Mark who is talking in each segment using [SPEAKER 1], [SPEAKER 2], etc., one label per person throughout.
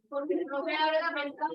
[SPEAKER 1] Porque no me abre la ventana.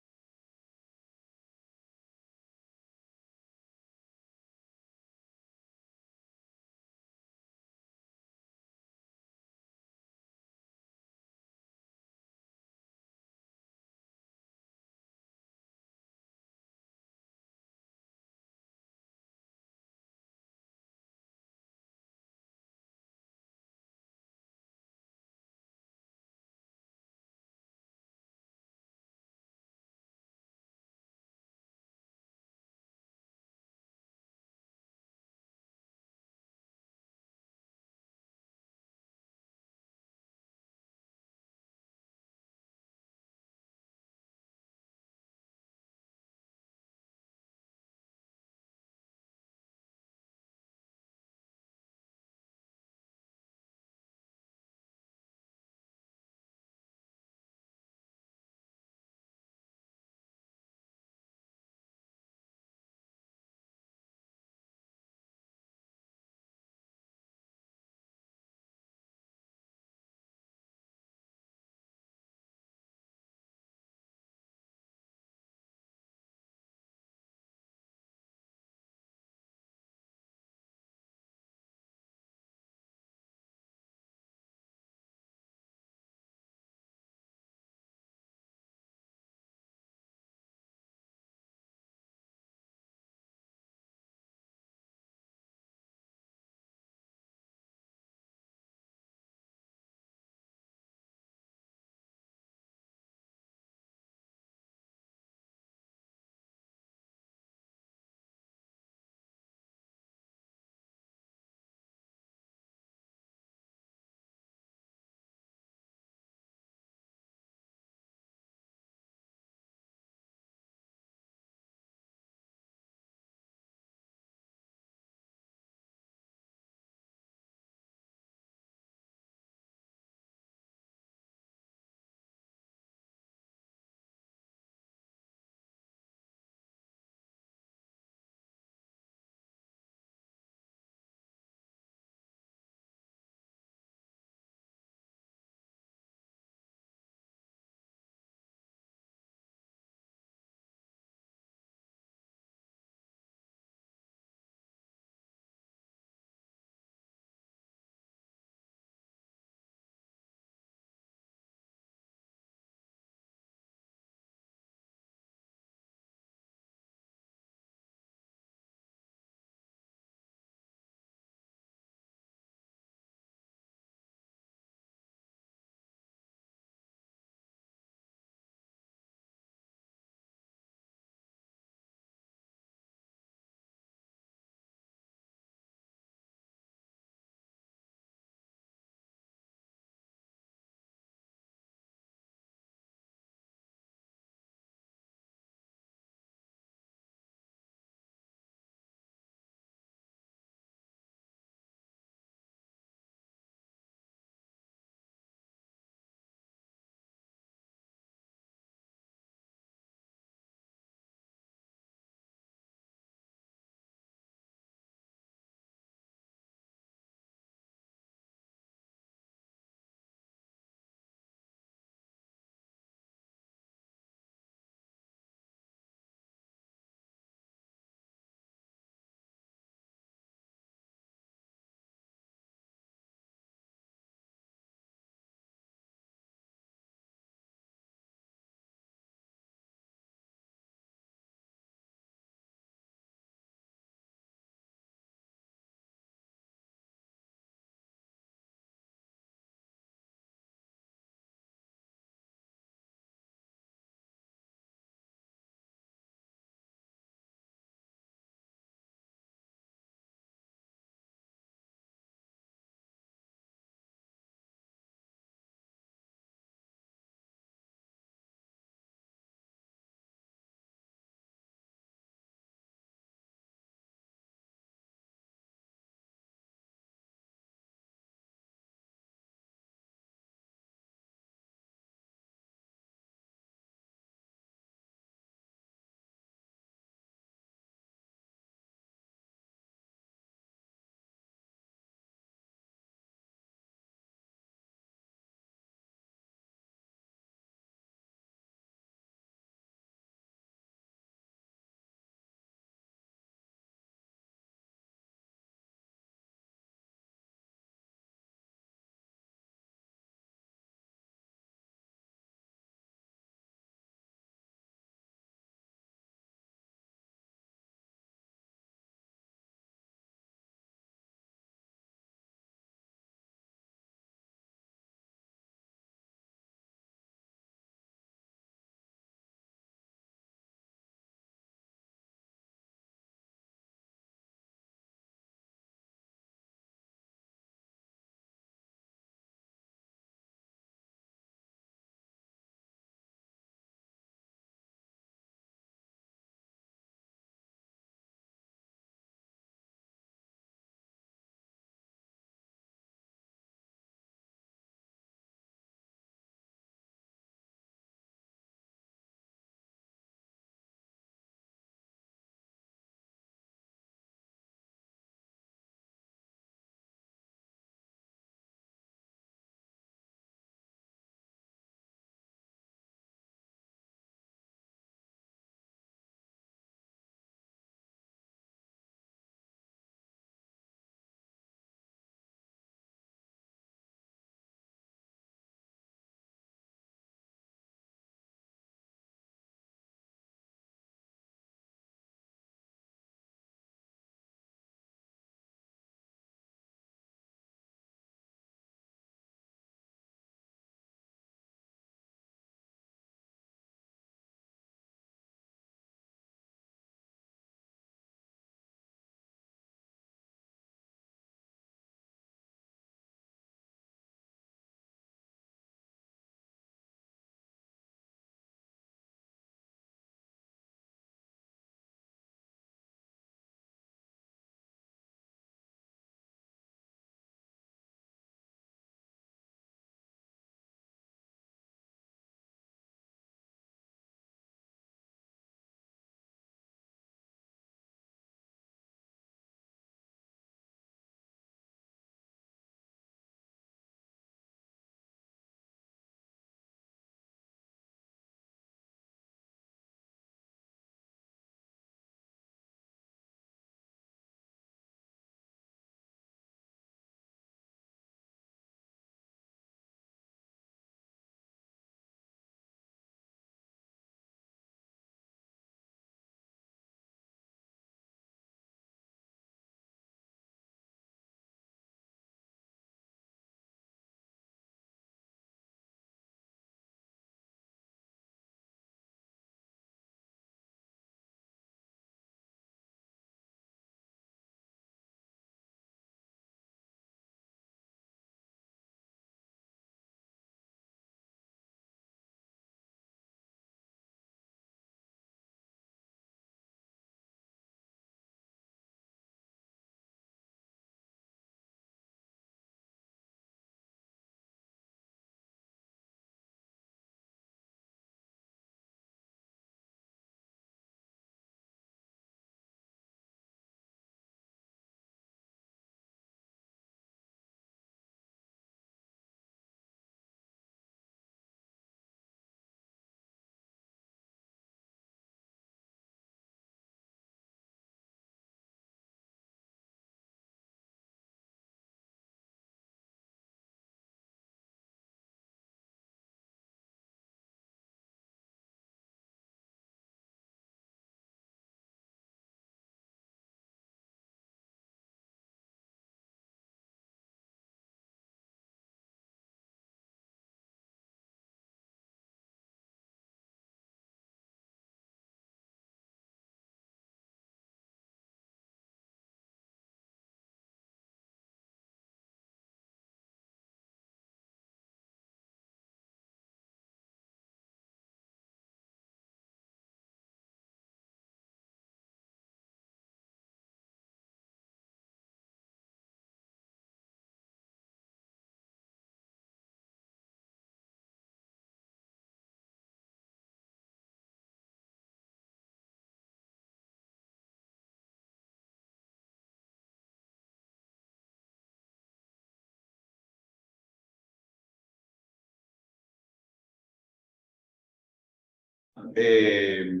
[SPEAKER 2] Se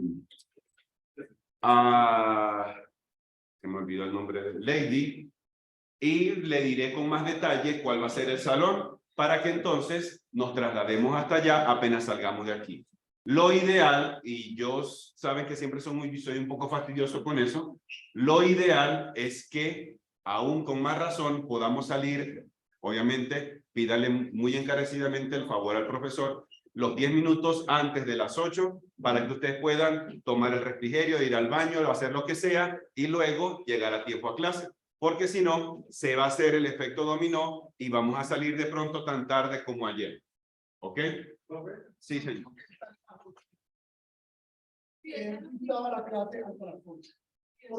[SPEAKER 2] me olvidó el nombre de Lady, y le diré con más detalle cuál va a ser el salón para que entonces nos traslademos hasta allá apenas salgamos de aquí. Lo ideal, y yo saben que siempre soy un poco fastidioso con eso, lo ideal es que aún con más razón podamos salir, obviamente, pídale muy encarecidamente el favor al profesor los 10 minutos antes de las 8 para que ustedes puedan tomar el refrigerio, ir al baño o hacer lo que sea y luego llegar a tiempo a clase. Porque si no, se va a hacer el efecto dominó y vamos a salir de pronto tan tarde como ayer. ¿Ok? Sí, señor.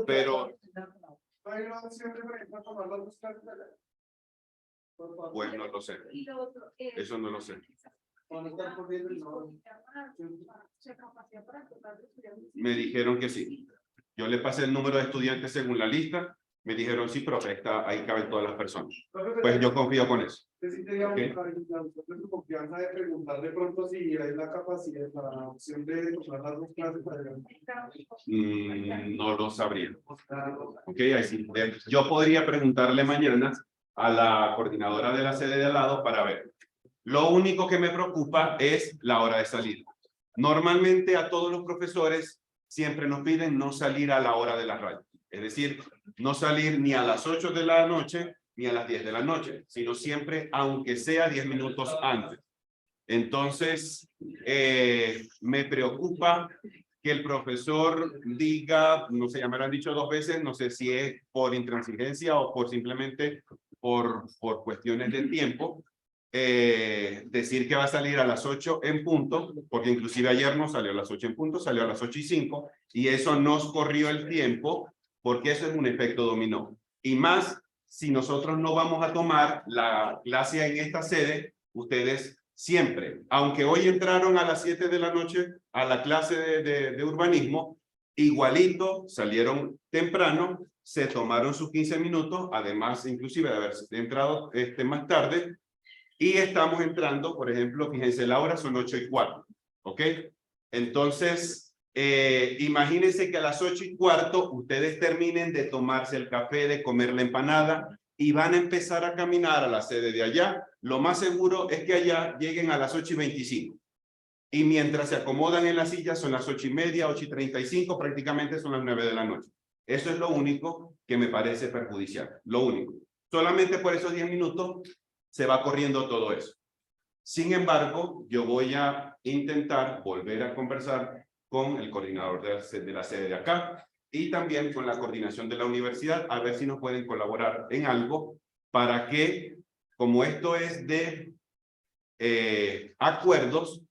[SPEAKER 2] Pero pues no lo sé. Eso no lo sé. Me dijeron que sí. Yo le pasé el número de estudiantes según la lista. Me dijeron sí, profe, ahí caben todas las personas. Pues yo confío con eso. ¿Okay?
[SPEAKER 3] Confianza de preguntar de pronto si hay la capacidad, la opción de tomar las dos clases para
[SPEAKER 2] no lo sabría. Ok, ahí sí. Yo podría preguntarle mañana a la coordinadora de la sede de al lado para ver. Lo único que me preocupa es la hora de salida. Normalmente a todos los profesores siempre nos piden no salir a la hora de la radio. Es decir, no salir ni a las 8 de la noche ni a las 10 de la noche, sino siempre, aunque sea 10 minutos antes. Entonces, me preocupa que el profesor diga, no sé, ya me lo han dicho 2 veces, no sé si es por intransigencia o por simplemente por cuestiones de tiempo, decir que va a salir a las 8 en punto, porque inclusive ayer no salió a las 8 en punto, salió a las 8:05, y eso nos corrió el tiempo, porque eso es un efecto dominó. Y más, si nosotros no vamos a tomar la clase en esta sede, ustedes siempre, aunque hoy entraron a las 7 de la noche a la clase de urbanismo, igualito salieron temprano, se tomaron sus 15 minutos, además inclusive de haber entrado más tarde, y estamos entrando, por ejemplo, fíjense la hora, son 8:15, ¿ok? Entonces, imagínense que a las 8:15 ustedes terminen de tomarse el café, de comer la empanada, y van a empezar a caminar a la sede de allá. Lo más seguro es que allá lleguen a las 8:25. Y mientras se acomodan en la silla son las 8:30, 8:35, prácticamente son las 9 de la noche. Eso es lo único que me parece perjudicial, lo único. Solamente por esos 10 minutos se va corriendo todo eso. Sin embargo, yo voy a intentar volver a conversar con el coordinador de la sede de acá y también con la coordinación de la universidad, a ver si nos pueden colaborar en algo para que, como esto es de acuerdos,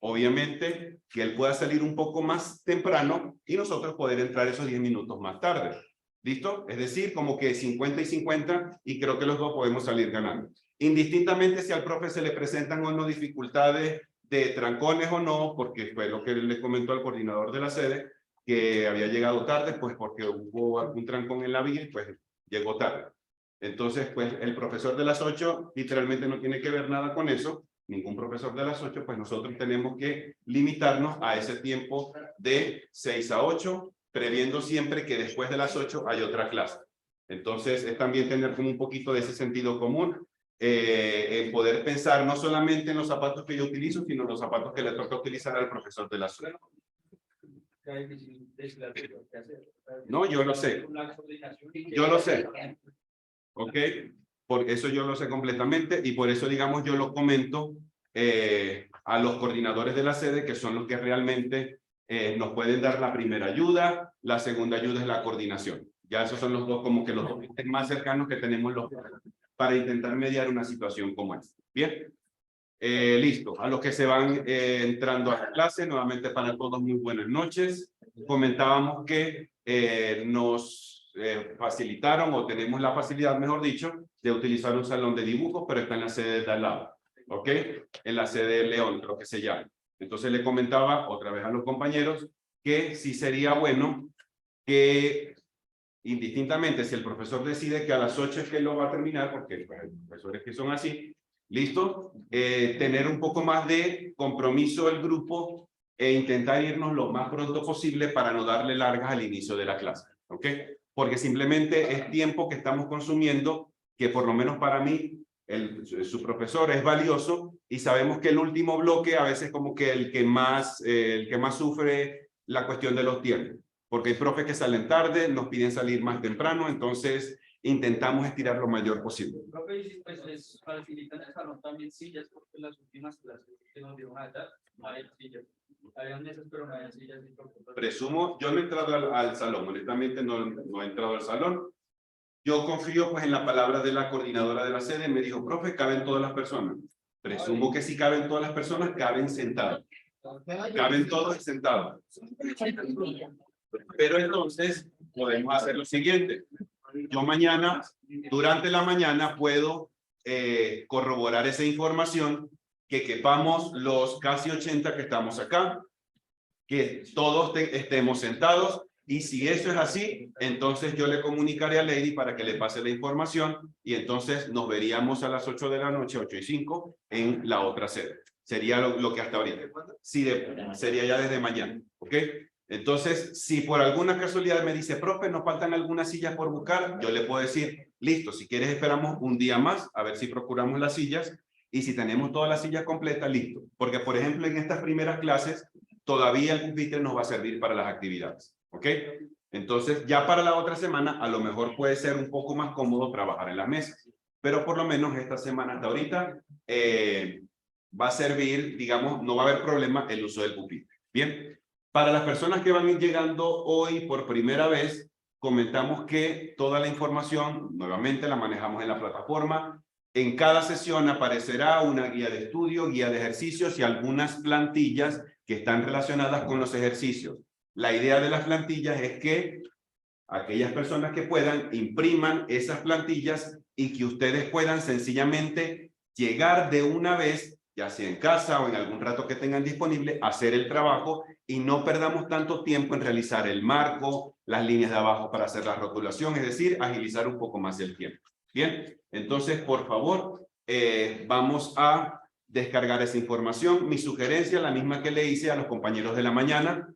[SPEAKER 2] obviamente que él pueda salir un poco más temprano y nosotros poder entrar esos 10 minutos más tarde. ¿Listo? Es decir, como que 50 y 50, y creo que los dos podemos salir ganando. Indistintamente si al profe se le presentan o no dificultades de trancones o no, porque fue lo que le comentó al coordinador de la sede, que había llegado tarde, pues porque hubo algún trancón en la vía, pues llegó tarde. Entonces, pues el profesor de las 8 literalmente no tiene que ver nada con eso, ningún profesor de las 8, pues nosotros tenemos que limitarnos a ese tiempo de 6 a 8, previendo siempre que después de las 8 hay otra clase. Entonces, es también tener como un poquito de ese sentido común, en poder pensar no solamente en los zapatos que yo utilizo, sino en los zapatos que le toca utilizar al profesor de la zona. No, yo lo sé. Yo lo sé. ¿Ok? Por eso yo lo sé completamente y por eso, digamos, yo lo comento a los coordinadores de la sede, que son los que realmente nos pueden dar la primera ayuda, la segunda ayuda es la coordinación. Ya esos son los dos, como que los dos más cercanos que tenemos para intentar mediar una situación como esta. Bien, listo. A los que se van entrando a la clase, nuevamente para todos muy buenas noches. Comentábamos que nos facilitaron o tenemos la facilidad, mejor dicho, de utilizar un salón de dibujos, pero está en la sede de al lado, ¿ok? En la sede de León, creo que se llama. Entonces le comentaba otra vez a los compañeros que sí sería bueno que indistintamente si el profesor decide que a las 8 es que lo va a terminar, porque pues, hay profesores que son así, ¿listo? Tener un poco más de compromiso el grupo e intentar irnos lo más pronto posible para no darle largas al inicio de la clase, ¿ok? Porque simplemente es tiempo que estamos consumiendo que por lo menos para mí, su profesor es valioso y sabemos que el último bloque a veces como que el que más sufre la cuestión de los tiempos. Porque hay profes que salen tarde, nos piden salir más temprano, entonces intentamos estirar lo mayor posible.
[SPEAKER 4] Profe, y pues les facilitan el salón también sillas, porque las últimas clases que nos dieron allá, no hay sillas. Habían mesas, pero no había sillas.
[SPEAKER 2] Presumo, yo no he entrado al salón, honestamente no he entrado al salón. Yo confío pues en la palabra de la coordinadora de la sede, me dijo, profe, caben todas las personas. Presumo que si caben todas las personas, caben sentados. Caben todos sentados. Pero entonces podemos hacer lo siguiente. Yo mañana, durante la mañana, puedo corroborar esa información, que quepamos los casi 80 que estamos acá, que todos estemos sentados, y si eso es así, entonces yo le comunicaré a Lady para que le pase la información, y entonces nos veríamos a las 8 de la noche, 8:05, en la otra sede. Sería lo que hasta ahorita. Sí, sería ya desde mañana, ¿ok? Entonces, si por alguna casualidad me dice, profe, nos faltan algunas sillas por buscar, yo le puedo decir, listo, si quieres esperamos un día más, a ver si procuramos las sillas, y si tenemos todas las sillas completas, listo. Porque, por ejemplo, en estas primeras clases, todavía el pupitre nos va a servir para las actividades, ¿ok? Entonces, ya para la otra semana, a lo mejor puede ser un poco más cómodo trabajar en las mesas, pero por lo menos esta semana hasta ahorita va a servir, digamos, no va a haber problema el uso del pupitre. Bien. Para las personas que van a ir llegando hoy por primera vez, comentamos que toda la información, nuevamente la manejamos en la plataforma. En cada sesión aparecerá una guía de estudio, guía de ejercicios y algunas plantillas que están relacionadas con los ejercicios. La idea de las plantillas es que aquellas personas que puedan impriman esas plantillas y que ustedes puedan sencillamente llegar de una vez, ya sea en casa o en algún rato que tengan disponible, hacer el trabajo y no perdamos tanto tiempo en realizar el marco, las líneas de abajo para hacer la rotulación, es decir, agilizar un poco más el tiempo. Bien, entonces, por favor, vamos a descargar esa información. Mi sugerencia, la misma que le hice a los compañeros de la mañana,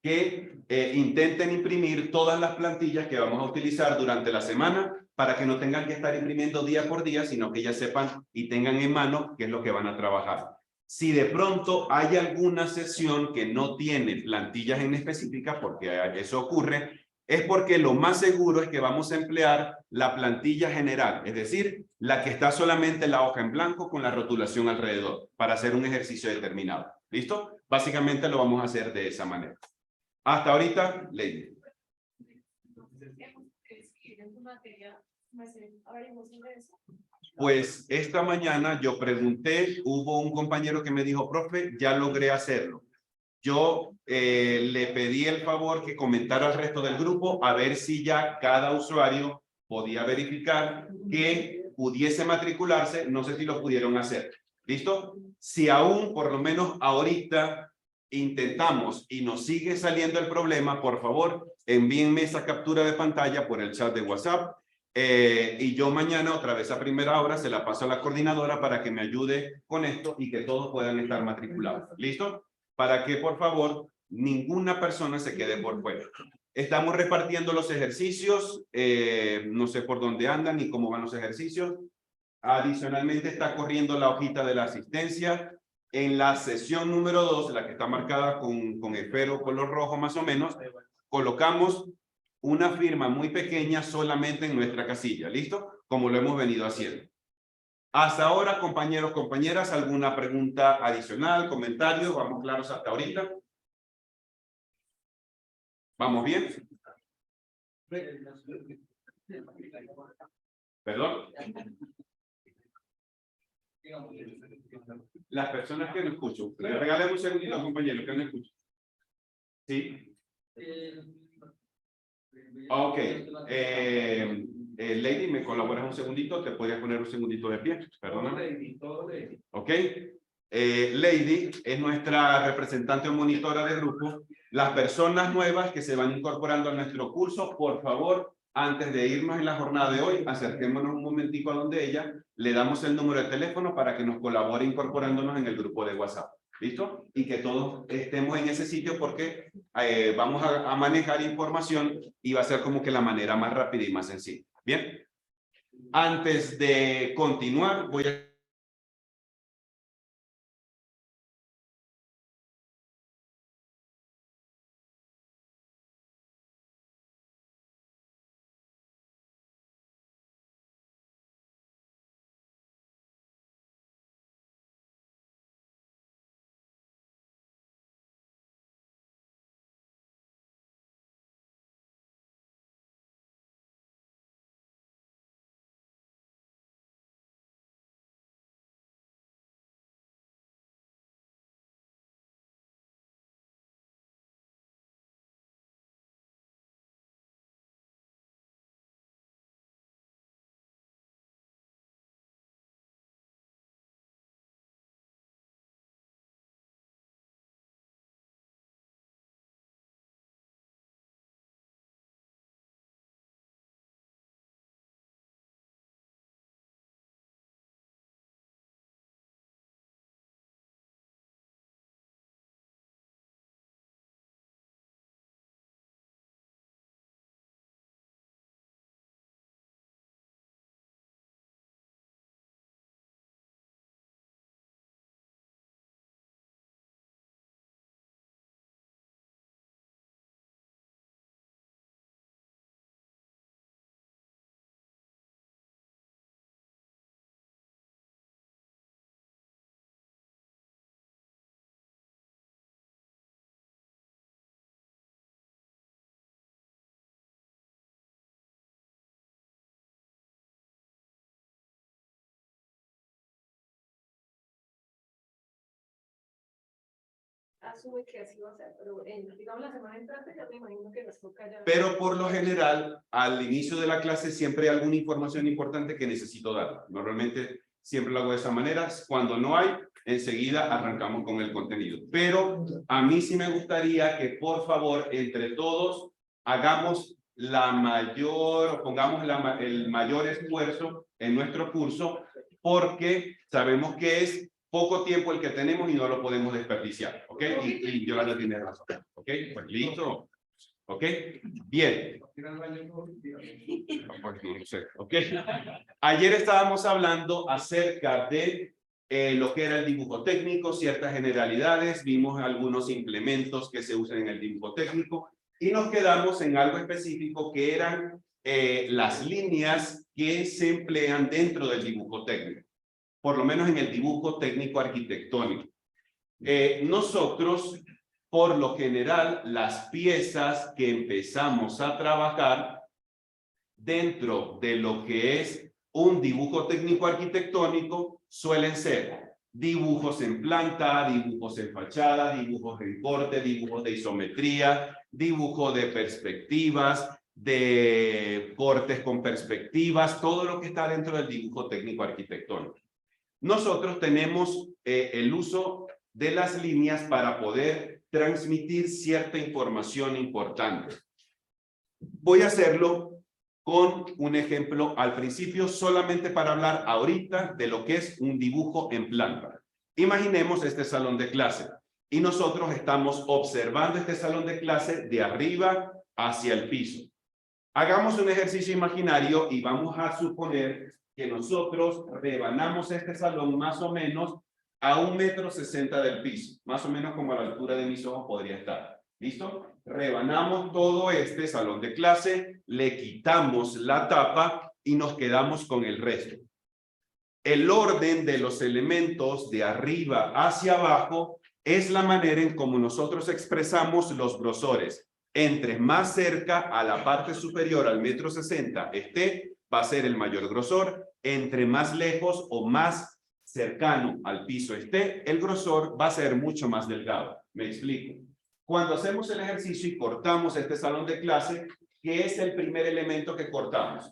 [SPEAKER 2] que intenten imprimir todas las plantillas que vamos a utilizar durante la semana para que no tengan que estar imprimiendo día por día, sino que ya sepan y tengan en mano qué es lo que van a trabajar. Si de pronto hay alguna sesión que no tiene plantillas en específica, porque eso ocurre, es porque lo más seguro es que vamos a emplear la plantilla general, es decir, la que está solamente en la hoja en blanco con la rotulación alrededor, para hacer un ejercicio determinado. ¿Listo? Básicamente lo vamos a hacer de esa manera. Hasta ahorita, Lady. Pues esta mañana yo pregunté, hubo un compañero que me dijo, profe, ya logré hacerlo. Yo le pedí el favor que comentara al resto del grupo a ver si ya cada usuario podía verificar que pudiese matricularse. No sé si lo pudieron hacer. ¿Listo? Si aún, por lo menos ahorita, intentamos y nos sigue saliendo el problema, por favor, envíenme esa captura de pantalla por el chat de WhatsApp. Y yo mañana otra vez a primera hora se la paso a la coordinadora para que me ayude con esto y que todos puedan estar matriculados. ¿Listo? Para que por favor ninguna persona se quede por fuera. Estamos repartiendo los ejercicios, no sé por dónde andan ni cómo van los ejercicios. Adicionalmente está corriendo la hojita de la asistencia. En la sesión número 2, la que está marcada con esfero color rojo más o menos, colocamos una firma muy pequeña solamente en nuestra casilla, ¿listo? Como lo hemos venido haciendo. Hasta ahora, compañeros, compañeras, ¿alguna pregunta adicional, comentario? ¿Vamos claros hasta ahorita? ¿Vamos bien? ¿Perdón? Las personas que no escuchan. Regálame un segundito, compañero, que no escuchan. ¿Sí? Ok. Lady, ¿me colaboras un segundito? ¿Te podrías poner un segundito de pie? Perdóname. Ok. Lady es nuestra representante o monitora de grupo. Las personas nuevas que se van incorporando a nuestro curso, por favor, antes de irnos en la jornada de hoy, acerquémonos un momentico a donde ella, le damos el número de teléfono para que nos colabore incorporándonos en el grupo de WhatsApp. ¿Listo? Y que todos estemos en ese sitio porque vamos a manejar información y va a ser como que la manera más rápida y más sencilla. Bien. Antes de continuar, voy a...
[SPEAKER 1] Asume que así va a ser, pero digamos la semana entrante ya me imagino que nos toca ya.
[SPEAKER 2] Pero por lo general, al inicio de la clase siempre hay alguna información importante que necesito dar. Normalmente siempre lo hago de esa manera. Cuando no hay, enseguida arrancamos con el contenido. Pero a mí sí me gustaría que por favor, entre todos, hagamos la mayor, pongamos el mayor esfuerzo en nuestro curso, porque sabemos que es poco tiempo el que tenemos y no lo podemos desperdiciar, ¿ok? Y Yolanda tiene razón, ¿ok? Pues listo, ¿ok? Bien. Pues no sé, ¿ok? Ayer estábamos hablando acerca de lo que era el dibujo técnico, ciertas generalidades, vimos algunos implementos que se usan en el dibujo técnico y nos quedamos en algo específico que eran las líneas que se emplean dentro del dibujo técnico, por lo menos en el dibujo técnico arquitectónico. Nosotros, por lo general, las piezas que empezamos a trabajar dentro de lo que es un dibujo técnico arquitectónico suelen ser dibujos en planta, dibujos en fachada, dibujos en corte, dibujos de isometría, dibujo de perspectivas, de cortes con perspectivas, todo lo que está dentro del dibujo técnico arquitectónico. Nosotros tenemos el uso de las líneas para poder transmitir cierta información importante. Voy a hacerlo con un ejemplo al principio, solamente para hablar ahorita de lo que es un dibujo en planta. Imaginemos este salón de clase y nosotros estamos observando este salón de clase de arriba hacia el piso. Hagamos un ejercicio imaginario y vamos a suponer que nosotros rebanamos este salón más o menos a 1,60 m del piso, más o menos como a la altura de mis ojos podría estar. ¿Listo? Rebanamos todo este salón de clase, le quitamos la tapa y nos quedamos con el resto. El orden de los elementos de arriba hacia abajo es la manera en cómo nosotros expresamos los grosores. Entre más cerca a la parte superior al 1,60 m esté, va a ser el mayor grosor. Entre más lejos o más cercano al piso esté, el grosor va a ser mucho más delgado. Me explico. Cuando hacemos el ejercicio y cortamos este salón de clase, ¿qué es el primer elemento que cortamos?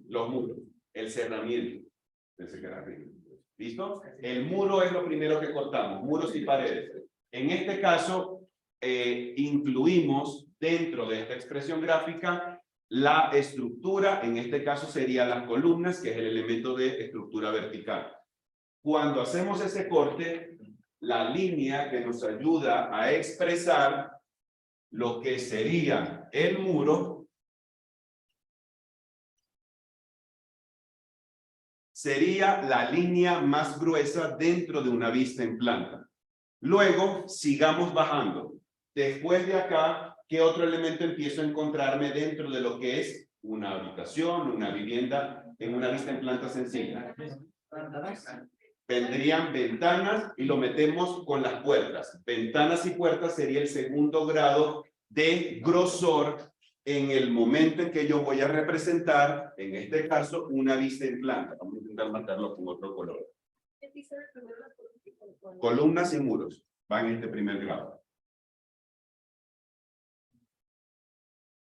[SPEAKER 2] Los muros, el cerramiento. ¿Listo? El muro es lo primero que cortamos, muros y paredes. En este caso, incluimos dentro de esta expresión gráfica la estructura, en este caso serían las columnas, que es el elemento de estructura vertical. Cuando hacemos ese corte, la línea que nos ayuda a expresar lo que sería el muro, sería la línea más gruesa dentro de una vista en planta. Luego, sigamos bajando. Después de acá, ¿qué otro elemento empiezo a encontrarme dentro de lo que es una habitación, una vivienda en una vista en planta sencilla? Vendrían ventanas y lo metemos con las puertas. Ventanas y puertas sería el segundo grado de grosor en el momento en que yo voy a representar, en este caso, una vista en planta. Vamos a intentar marcarlo con otro color. Columnas y muros van en este primer grado.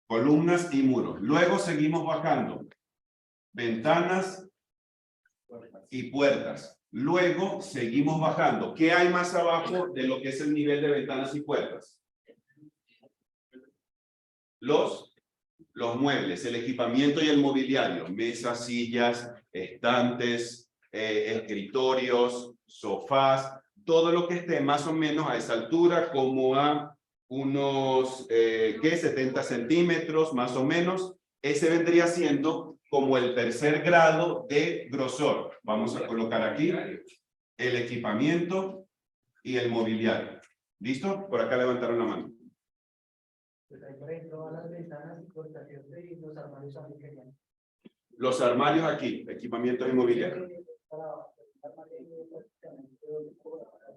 [SPEAKER 2] Columnas y muros. Luego seguimos bajando. Ventanas y puertas. Luego seguimos bajando. ¿Qué hay más abajo de lo que es el nivel de ventanas y puertas? Los muebles, el equipamiento y el mobiliario. Mesas, sillas, estantes, escritorios, sofás. Todo lo que esté más o menos a esa altura, como a unos 70 centímetros más o menos. Ese vendría siendo como el tercer grado de grosor. Vamos a colocar aquí el equipamiento y el mobiliario. ¿Listo? Por acá levantaron la mano. Los armarios aquí, equipamiento y mobiliario.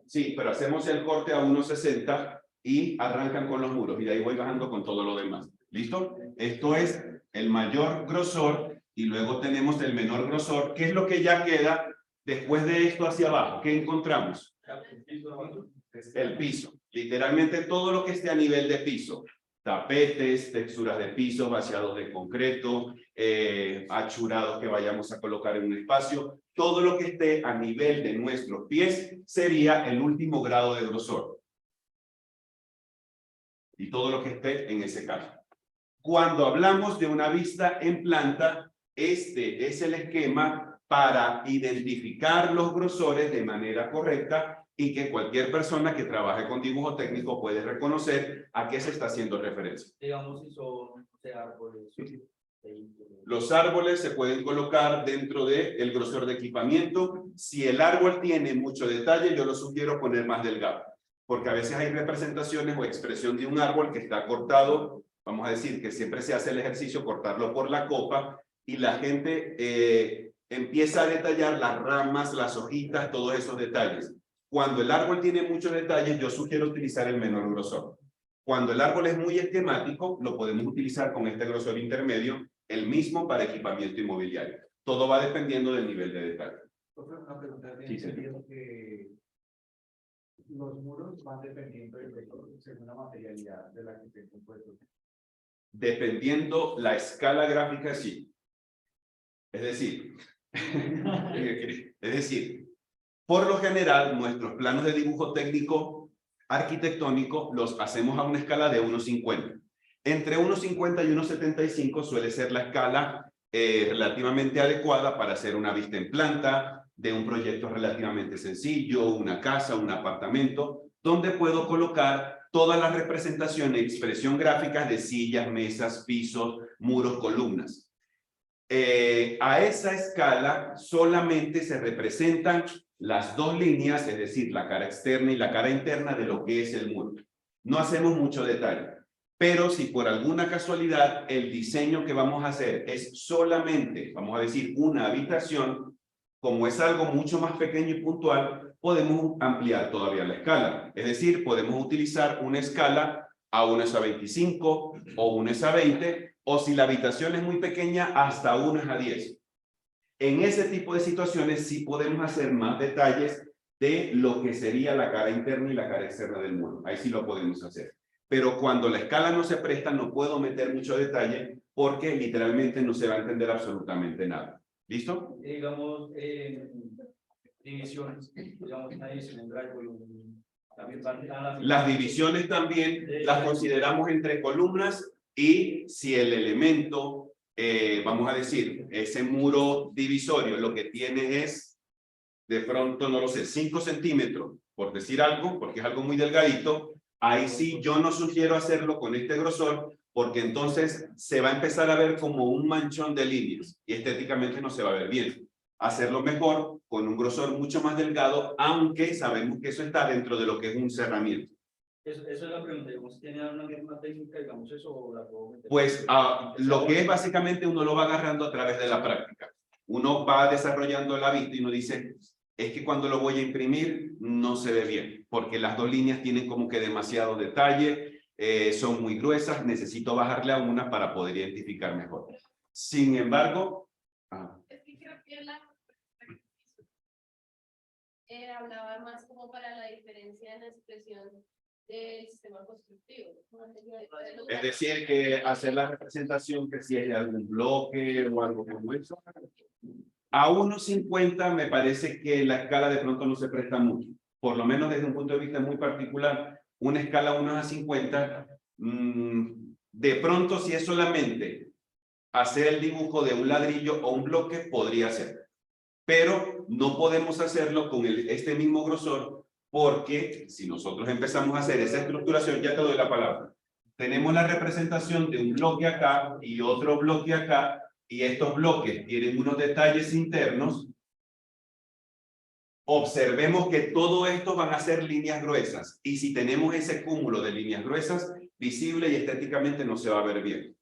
[SPEAKER 2] Sí, pero hacemos el corte a 1.60 y arrancan con los muros. Y de ahí voy bajando con todo lo demás. ¿Listo? Esto es el mayor grosor y luego tenemos el menor grosor. ¿Qué es lo que ya queda después de esto hacia abajo? ¿Qué encontramos? El piso. Literalmente todo lo que esté a nivel de piso. Tapetes, texturas de piso, vaciados de concreto, achurados que vayamos a colocar en un espacio. Todo lo que esté a nivel de nuestros pies sería el último grado de grosor. Y todo lo que esté en ese caso. Cuando hablamos de una vista en planta, este es el esquema para identificar los grosores de manera correcta y que cualquier persona que trabaje con dibujo técnico puede reconocer a qué se está haciendo referencia.
[SPEAKER 4] Digamos si son árboles.
[SPEAKER 2] Los árboles se pueden colocar dentro del grosor de equipamiento. Si el árbol tiene mucho detalle, yo lo sugiero poner más delgado, porque a veces hay representaciones o expresión de un árbol que está cortado. Vamos a decir que siempre se hace el ejercicio cortarlo por la copa y la gente empieza a detallar las ramas, las hojitas, todos esos detalles. Cuando el árbol tiene muchos detalles, yo sugiero utilizar el menor grosor. Cuando el árbol es muy esquemático, lo podemos utilizar con este grosor intermedio, el mismo para equipamiento inmobiliario. Todo va dependiendo del nivel de detalle.
[SPEAKER 3] Una pregunta,
[SPEAKER 2] Sí, sí.
[SPEAKER 3] que los muros van dependiendo del grosor según la materialidad de la que estén compuestos.
[SPEAKER 2] Dependiendo la escala gráfica, sí. Es decir, por lo general, nuestros planos de dibujo técnico arquitectónico los hacemos a una escala de 1.50. Entre 1.50 y 1.75 suele ser la escala relativamente adecuada para hacer una vista en planta de un proyecto relativamente sencillo, una casa, un apartamento, donde puedo colocar todas las representaciones y expresión gráficas de sillas, mesas, pisos, muros, columnas. A esa escala solamente se representan las dos líneas, es decir, la cara externa y la cara interna de lo que es el muro. No hacemos mucho detalle, pero si por alguna casualidad el diseño que vamos a hacer es solamente, vamos a decir, una habitación, como es algo mucho más pequeño y puntual, podemos ampliar todavía la escala. Es decir, podemos utilizar una escala a 1:25 o 1:20, o si la habitación es muy pequeña, hasta 1:10. En ese tipo de situaciones sí podemos hacer más detalles de lo que sería la cara interna y la cara externa del muro. Ahí sí lo podemos hacer. Pero cuando la escala no se presta, no puedo meter mucho detalle porque literalmente no se va a entender absolutamente nada. ¿Listo?
[SPEAKER 4] Digamos, divisiones. Digamos, una división en columna. También van a la...
[SPEAKER 2] Las divisiones también las consideramos entre columnas y si el elemento, vamos a decir, ese muro divisorio lo que tiene es, de pronto, no lo sé, 5 centímetros por decir algo, porque es algo muy delgadito, ahí sí yo no sugiero hacerlo con este grosor, porque entonces se va a empezar a ver como un manchón de líneas y estéticamente no se va a ver bien. Hacerlo mejor con un grosor mucho más delgado, aunque sabemos que eso está dentro de lo que es un cerramiento.
[SPEAKER 4] Eso es la pregunta, digamos, ¿tiene alguna misma técnica, digamos eso, o la puedo meter?
[SPEAKER 2] Pues lo que es básicamente uno lo va agarrando a través de la práctica. Uno va desarrollando la vista y uno dice, es que cuando lo voy a imprimir no se ve bien, porque las dos líneas tienen como que demasiado detalle, son muy gruesas, necesito bajarle a una para poder identificar mejor. Sin embargo,
[SPEAKER 1] Es que creo que hablaba más como para la diferencia en la expresión del sistema constructivo.
[SPEAKER 2] es decir, que hacer la representación que si hay algún bloque o algo como eso. A 1.50 me parece que la escala de pronto no se presta mucho. Por lo menos desde un punto de vista muy particular, una escala 1:50, de pronto si es solamente hacer el dibujo de un ladrillo o un bloque, podría ser. Pero no podemos hacerlo con este mismo grosor, porque si nosotros empezamos a hacer esa estructuración, ya te doy la palabra. Tenemos la representación de un bloque acá y otro bloque acá, y estos bloques tienen unos detalles internos. Observemos que todo esto van a ser líneas gruesas, y si tenemos ese cúmulo de líneas gruesas, visible y estéticamente no se va a ver bien.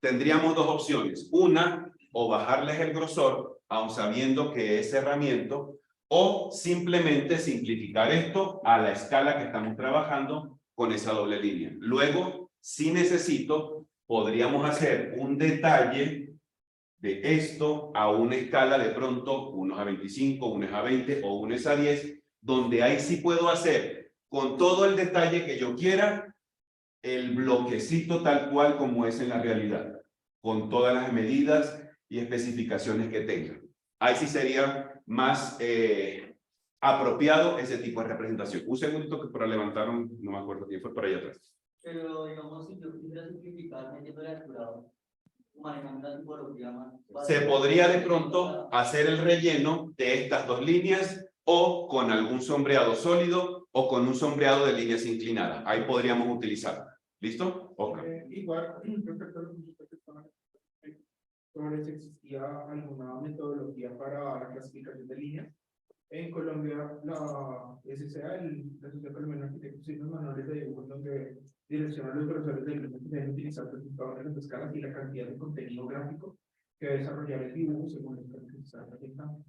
[SPEAKER 2] Tendríamos dos opciones. Una, o bajarles el grosor, aun sabiendo que es cerramiento, o simplemente simplificar esto a la escala que estamos trabajando con esa doble línea. Luego, si necesito, podríamos hacer un detalle de esto a una escala de pronto 1:25, 1:20 o 1:10, donde ahí sí puedo hacer con todo el detalle que yo quiera el bloquecito tal cual como es en la realidad, con todas las medidas y especificaciones que tenga. Ahí sí sería más apropiado ese tipo de representación. Un segundito que por ahí levantaron, no me acuerdo quién fue por ahí atrás.
[SPEAKER 5] Pero digamos, si yo quisiera simplificar metiéndole al curado, manejando la tipología más.
[SPEAKER 2] Se podría de pronto hacer el relleno de estas dos líneas o con algún sombreado sólido o con un sombreado de líneas inclinadas. Ahí podríamos utilizar. ¿Listo? Okay.
[SPEAKER 3] Igual, respecto a lo que usted está sobre si existía alguna metodología para la clasificación de líneas. En Colombia, la SCA, la Sociedad Colombiana de Arquitectos, y los manuales de dibujo donde direccionan los grosores de líneas que deben utilizar resultados de las escalas y la cantidad de contenido gráfico que debe desarrollar el dibujo según las características del campo.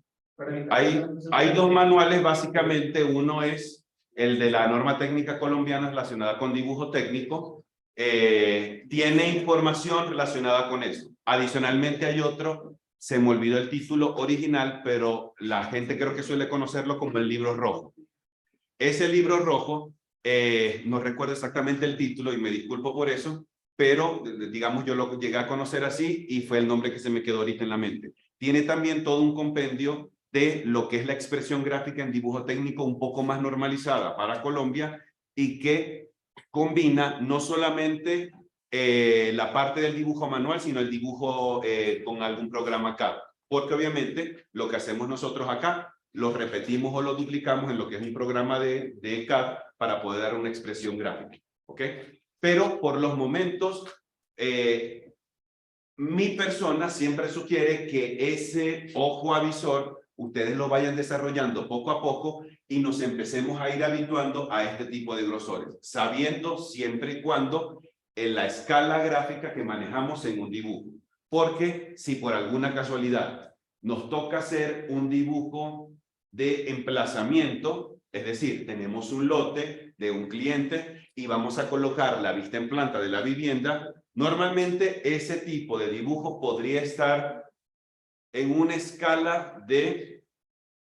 [SPEAKER 2] Hay dos manuales, básicamente. Uno es el de la norma técnica colombiana relacionada con dibujo técnico. Tiene información relacionada con eso. Adicionalmente hay otro, se me olvidó el título original, pero la gente creo que suele conocerlo como el libro rojo. Ese libro rojo, no recuerdo exactamente el título y me disculpo por eso, pero digamos yo lo llegué a conocer así y fue el nombre que se me quedó ahorita en la mente. Tiene también todo un compendio de lo que es la expresión gráfica en dibujo técnico un poco más normalizada para Colombia y que combina no solamente la parte del dibujo manual, sino el dibujo con algún programa CAD. Porque obviamente lo que hacemos nosotros acá, lo repetimos o lo duplicamos en lo que es un programa de CAD para poder dar una expresión gráfica. ¿Ok? Pero por los momentos, mi persona siempre sugiere que ese ojo avisor ustedes lo vayan desarrollando poco a poco y nos empecemos a ir habituando a este tipo de grosores, sabiendo siempre y cuando en la escala gráfica que manejamos en un dibujo. Porque si por alguna casualidad nos toca hacer un dibujo de emplazamiento, es decir, tenemos un lote de un cliente y vamos a colocar la vista en planta de la vivienda, normalmente ese tipo de dibujo podría estar en una escala de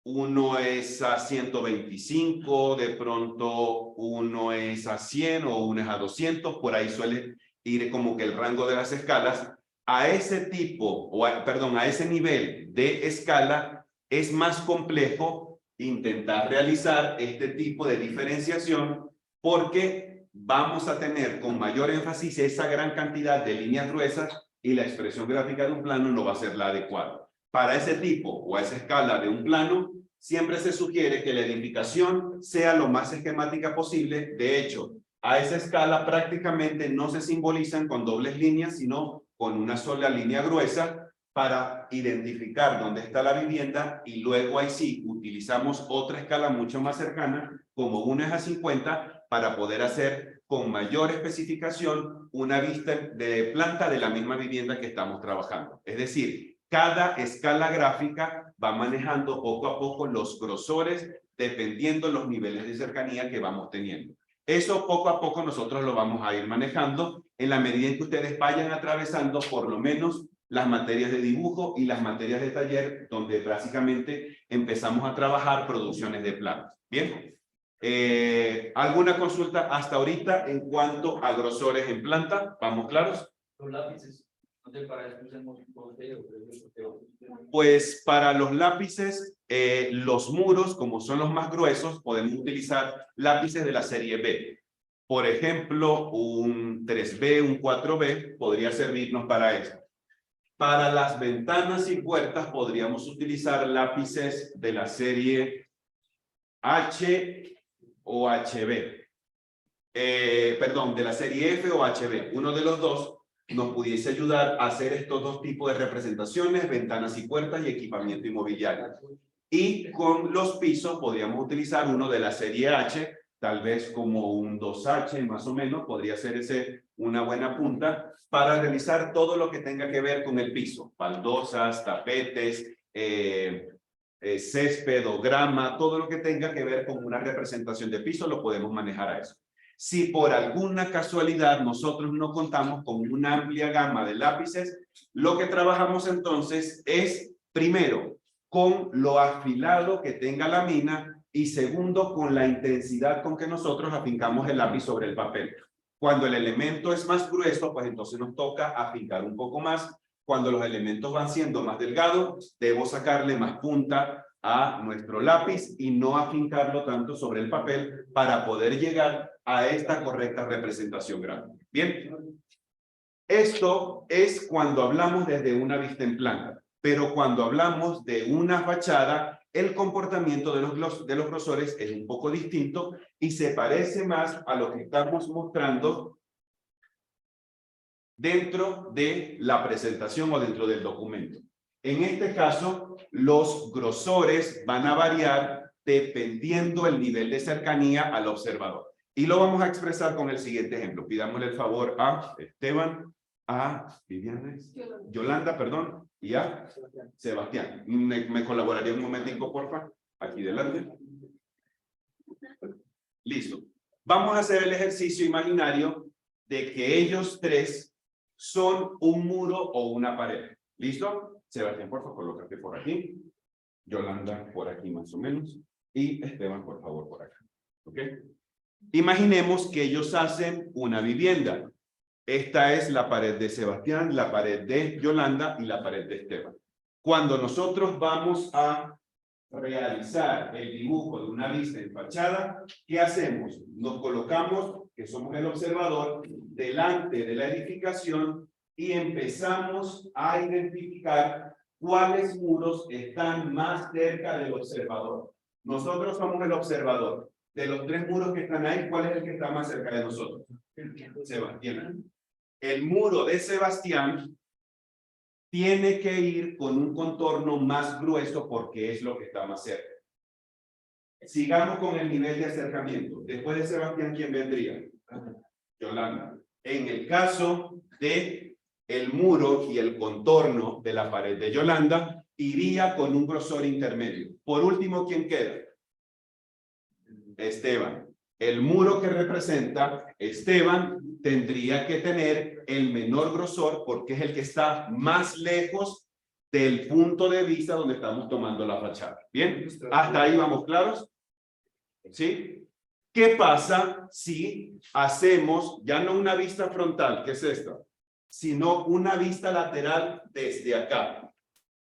[SPEAKER 2] 1:125, de pronto 1:100 o 1:200, por ahí suele ir como que el rango de las escalas. A ese tipo, perdón, a ese nivel de escala es más complejo intentar realizar este tipo de diferenciación porque vamos a tener con mayor énfasis esa gran cantidad de líneas gruesas y la expresión gráfica de un plano no va a ser la adecuada. Para ese tipo o a esa escala de un plano, siempre se sugiere que la edificación sea lo más esquemática posible. De hecho, a esa escala prácticamente no se simbolizan con dobles líneas, sino con una sola línea gruesa para identificar dónde está la vivienda, y luego ahí sí utilizamos otra escala mucho más cercana, como 1:50, para poder hacer con mayor especificación una vista de planta de la misma vivienda que estamos trabajando. Es decir, cada escala gráfica va manejando poco a poco los grosores dependiendo los niveles de cercanía que vamos teniendo. Eso poco a poco nosotros lo vamos a ir manejando en la medida en que ustedes vayan atravesando por lo menos las materias de dibujo y las materias de taller, donde básicamente empezamos a trabajar producciones de planos. Bien. ¿Alguna consulta hasta ahorita en cuanto a grosores en planta? ¿Vamos claros?
[SPEAKER 4] Los lápices, ¿no te parece que usemos un boteo?
[SPEAKER 2] Pues para los lápices, los muros, como son los más gruesos, podemos utilizar lápices de la serie B. Por ejemplo, un 3B, un 4B podría servirnos para eso. Para las ventanas y puertas podríamos utilizar lápices de la serie H o HB. Perdón, de la serie F o HB. Uno de los dos nos pudiese ayudar a hacer estos dos tipos de representaciones, ventanas y puertas y equipamiento inmobiliario. Y con los pisos podríamos utilizar uno de la serie H, tal vez como un 2H más o menos, podría ser ese una buena punta para realizar todo lo que tenga que ver con el piso, baldosas, tapetes, césped o grama, todo lo que tenga que ver con una representación de piso lo podemos manejar a eso. Si por alguna casualidad nosotros no contamos con una amplia gama de lápices, lo que trabajamos entonces es, primero, con lo afilado que tenga la mina, y segundo, con la intensidad con que nosotros afincamos el lápiz sobre el papel. Cuando el elemento es más grueso, pues entonces nos toca afincar un poco más. Cuando los elementos van siendo más delgados, debo sacarle más punta a nuestro lápiz y no afincarlo tanto sobre el papel para poder llegar a esta correcta representación gráfica. Bien, esto es cuando hablamos desde una vista en planta, pero cuando hablamos de una fachada, el comportamiento de los grosores es un poco distinto y se parece más a lo que estamos mostrando dentro de la presentación o dentro del documento. En este caso, los grosores van a variar dependiendo el nivel de cercanía al observador. Y lo vamos a expresar con el siguiente ejemplo. Pidámosle el favor a Esteban, a Viviana, Yolanda, perdón, y a Sebastián. ¿Me colaboraría un momentico, porfa? Aquí delante. Listo. Vamos a hacer el ejercicio imaginario de que ellos tres son un muro o una pared. ¿Listo? Sebastián, por favor, colócate por aquí. Yolanda, por aquí más o menos. Y Esteban, por favor, por acá. ¿Ok? Imaginemos que ellos hacen una vivienda. Esta es la pared de Sebastián, la pared de Yolanda y la pared de Esteban. Cuando nosotros vamos a realizar el dibujo de una vista en fachada, ¿qué hacemos? Nos colocamos, que somos el observador, delante de la edificación y empezamos a identificar cuáles muros están más cerca del observador. Nosotros somos el observador. De los tres muros que están ahí, ¿cuál es el que está más cerca de nosotros? Sebastián. El muro de Sebastián tiene que ir con un contorno más grueso porque es lo que está más cerca. Sigamos con el nivel de acercamiento. Después de Sebastián, ¿quién vendría? Yolanda. En el caso de el muro y el contorno de la pared de Yolanda, iría con un grosor intermedio. Por último, ¿quién queda? Esteban. El muro que representa Esteban tendría que tener el menor grosor porque es el que está más lejos del punto de vista donde estamos tomando la fachada. ¿Bien? ¿Hasta ahí vamos claros? ¿Sí? ¿Qué pasa si hacemos ya no una vista frontal, que es esta, sino una vista lateral desde acá?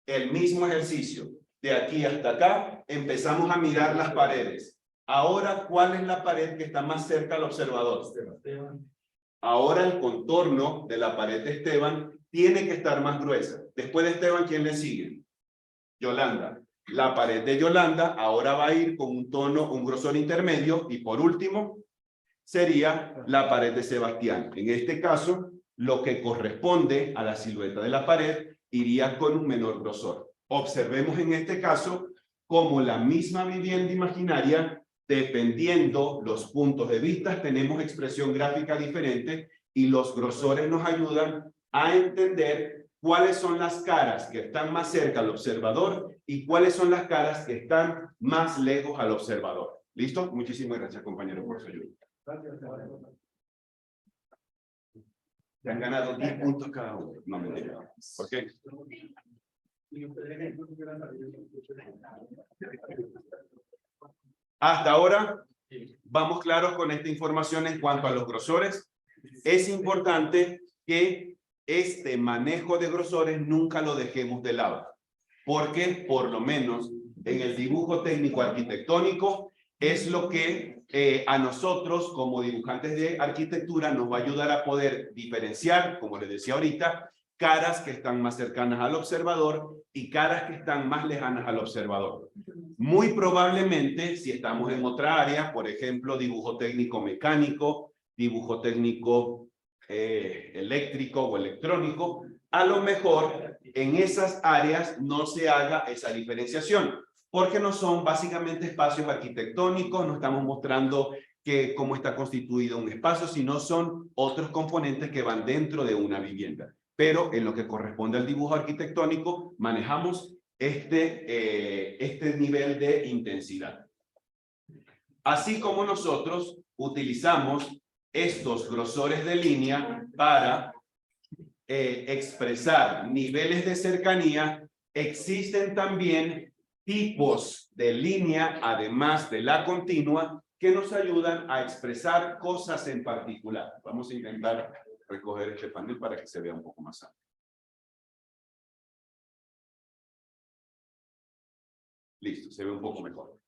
[SPEAKER 2] El mismo ejercicio. De aquí hasta acá empezamos a mirar las paredes. Ahora, ¿cuál es la pared que está más cerca al observador? Esteban. Ahora el contorno de la pared de Esteban tiene que estar más gruesa. Después de Esteban, ¿quién le sigue? Yolanda. la pared de Yolanda ahora va a ir con un tono, un grosor intermedio, y por último sería la pared de Sebastián. En este caso, lo que corresponde a la silueta de la pared iría con un menor grosor. Observemos en este caso cómo la misma vivienda imaginaria, dependiendo los puntos de vista, tenemos expresión gráfica diferente, y los grosores nos ayudan a entender cuáles son las caras que están más cerca al observador y cuáles son las caras que están más lejos al observador. ¿Listo? Muchísimas gracias, compañero, por su ayuda. Se han ganado 10 puntos cada uno. No me digan. ¿Por qué? Hasta ahora vamos claros con esta información en cuanto a los grosores. Es importante que este manejo de grosores nunca lo dejemos de lado, porque por lo menos en el dibujo técnico arquitectónico es lo que a nosotros como dibujantes de arquitectura nos va a ayudar a poder diferenciar, como les decía ahorita, caras que están más cercanas al observador y caras que están más lejanas al observador. Muy probablemente, si estamos en otra área, por ejemplo, dibujo técnico mecánico, dibujo técnico eléctrico o electrónico, a lo mejor en esas áreas no se haga esa diferenciación, porque no son básicamente espacios arquitectónicos, no estamos mostrando cómo está constituido un espacio, sino son otros componentes que van dentro de una vivienda. Pero en lo que corresponde al dibujo arquitectónico, manejamos este nivel de intensidad. Así como nosotros utilizamos estos grosores de línea para expresar niveles de cercanía, existen también tipos de línea, además de la continua, que nos ayudan a expresar cosas en particular. Vamos a intentar recoger este panel para que se vea un poco más amplio. Listo, se ve un poco mejor.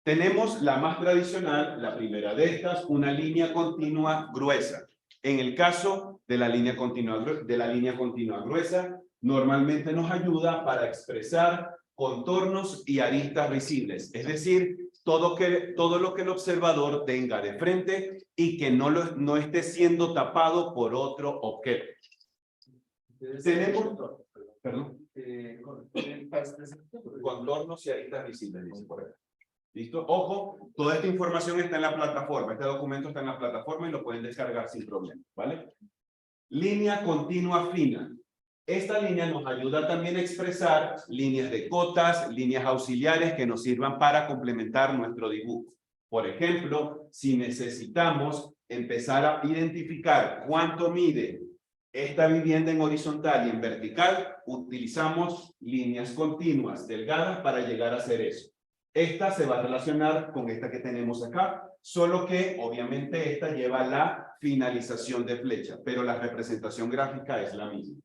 [SPEAKER 2] Tenemos la más tradicional, la primera de estas, una línea continua gruesa. En el caso de la línea continua gruesa, normalmente nos ayuda para expresar contornos y aristas visibles, es decir, todo lo que el observador tenga de frente y que no esté siendo tapado por otro objeto. Tenemos, perdón, contornos y aristas visibles, dice por ahí. ¿Listo? Ojo, toda esta información está en la plataforma. Este documento está en la plataforma y lo pueden descargar sin problema, ¿vale? Línea continua fina. Esta línea nos ayuda también a expresar líneas de cotas, líneas auxiliares que nos sirvan para complementar nuestro dibujo. Por ejemplo, si necesitamos empezar a identificar cuánto mide esta vivienda en horizontal y en vertical, utilizamos líneas continuas delgadas para llegar a hacer eso. Esta se va a relacionar con esta que tenemos acá, solo que obviamente esta lleva la finalización de flecha, pero la representación gráfica es la misma.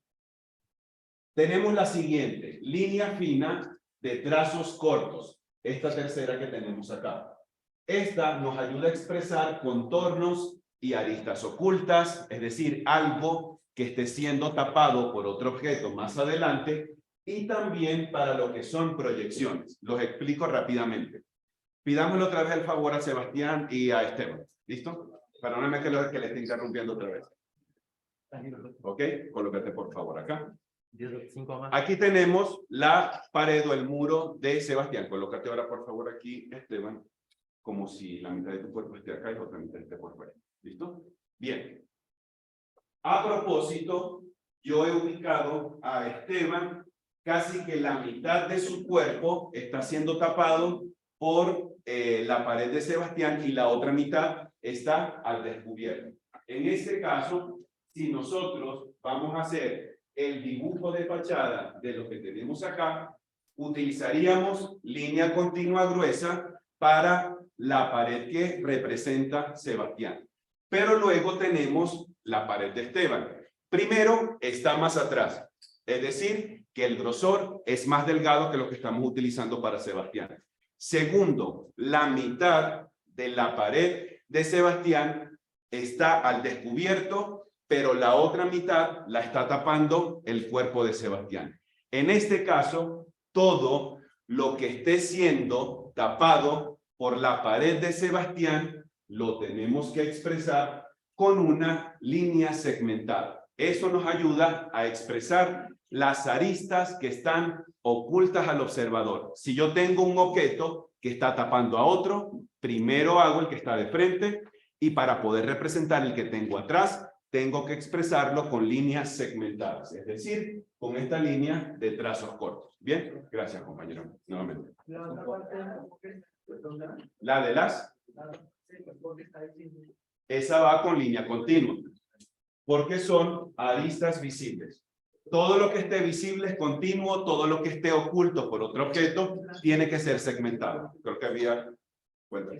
[SPEAKER 2] Tenemos la siguiente, línea fina de trazos cortos, esta tercera que tenemos acá. Esta nos ayuda a expresar contornos y aristas ocultas, es decir, algo que esté siendo tapado por otro objeto más adelante, y también para lo que son proyecciones. Los explico rápidamente. Pidámosle otra vez el favor a Sebastián y a Esteban. ¿Listo? Perdóname que le esté interrumpiendo otra vez. ¿Ok? Colócate por favor acá. Aquí tenemos la pared o el muro de Sebastián. Colócate ahora por favor aquí, Esteban, como si la mitad de tu cuerpo esté acá y la otra mitad esté por fuera. ¿Listo? Bien. A propósito, yo he ubicado a Esteban. Casi que la mitad de su cuerpo está siendo tapado por la pared de Sebastián y la otra mitad está al descubierto. En este caso, si nosotros vamos a hacer el dibujo de fachada de lo que tenemos acá, utilizaríamos línea continua gruesa para la pared que representa Sebastián. Pero luego tenemos la pared de Esteban. Primero, está más atrás, es decir, que el grosor es más delgado que lo que estamos utilizando para Sebastián. Segundo, la mitad de la pared de Sebastián está al descubierto, pero la otra mitad la está tapando el cuerpo de Sebastián. En este caso, todo lo que esté siendo tapado por la pared de Sebastián lo tenemos que expresar con una línea segmentada. Eso nos ayuda a expresar las aristas que están ocultas al observador. Si yo tengo un objeto que está tapando a otro, primero hago el que está de frente y para poder representar el que tengo atrás, tengo que expresarlo con líneas segmentadas, es decir, con esta línea de trazos cortos. Bien, gracias compañero, nuevamente.
[SPEAKER 4] La otra parte del enfoque,
[SPEAKER 2] La de las,
[SPEAKER 4] porque está diciendo.
[SPEAKER 2] esa va con línea continua, porque son aristas visibles. Todo lo que esté visible es continuo, todo lo que esté oculto por otro objeto tiene que ser segmentado. Creo que había... Bueno.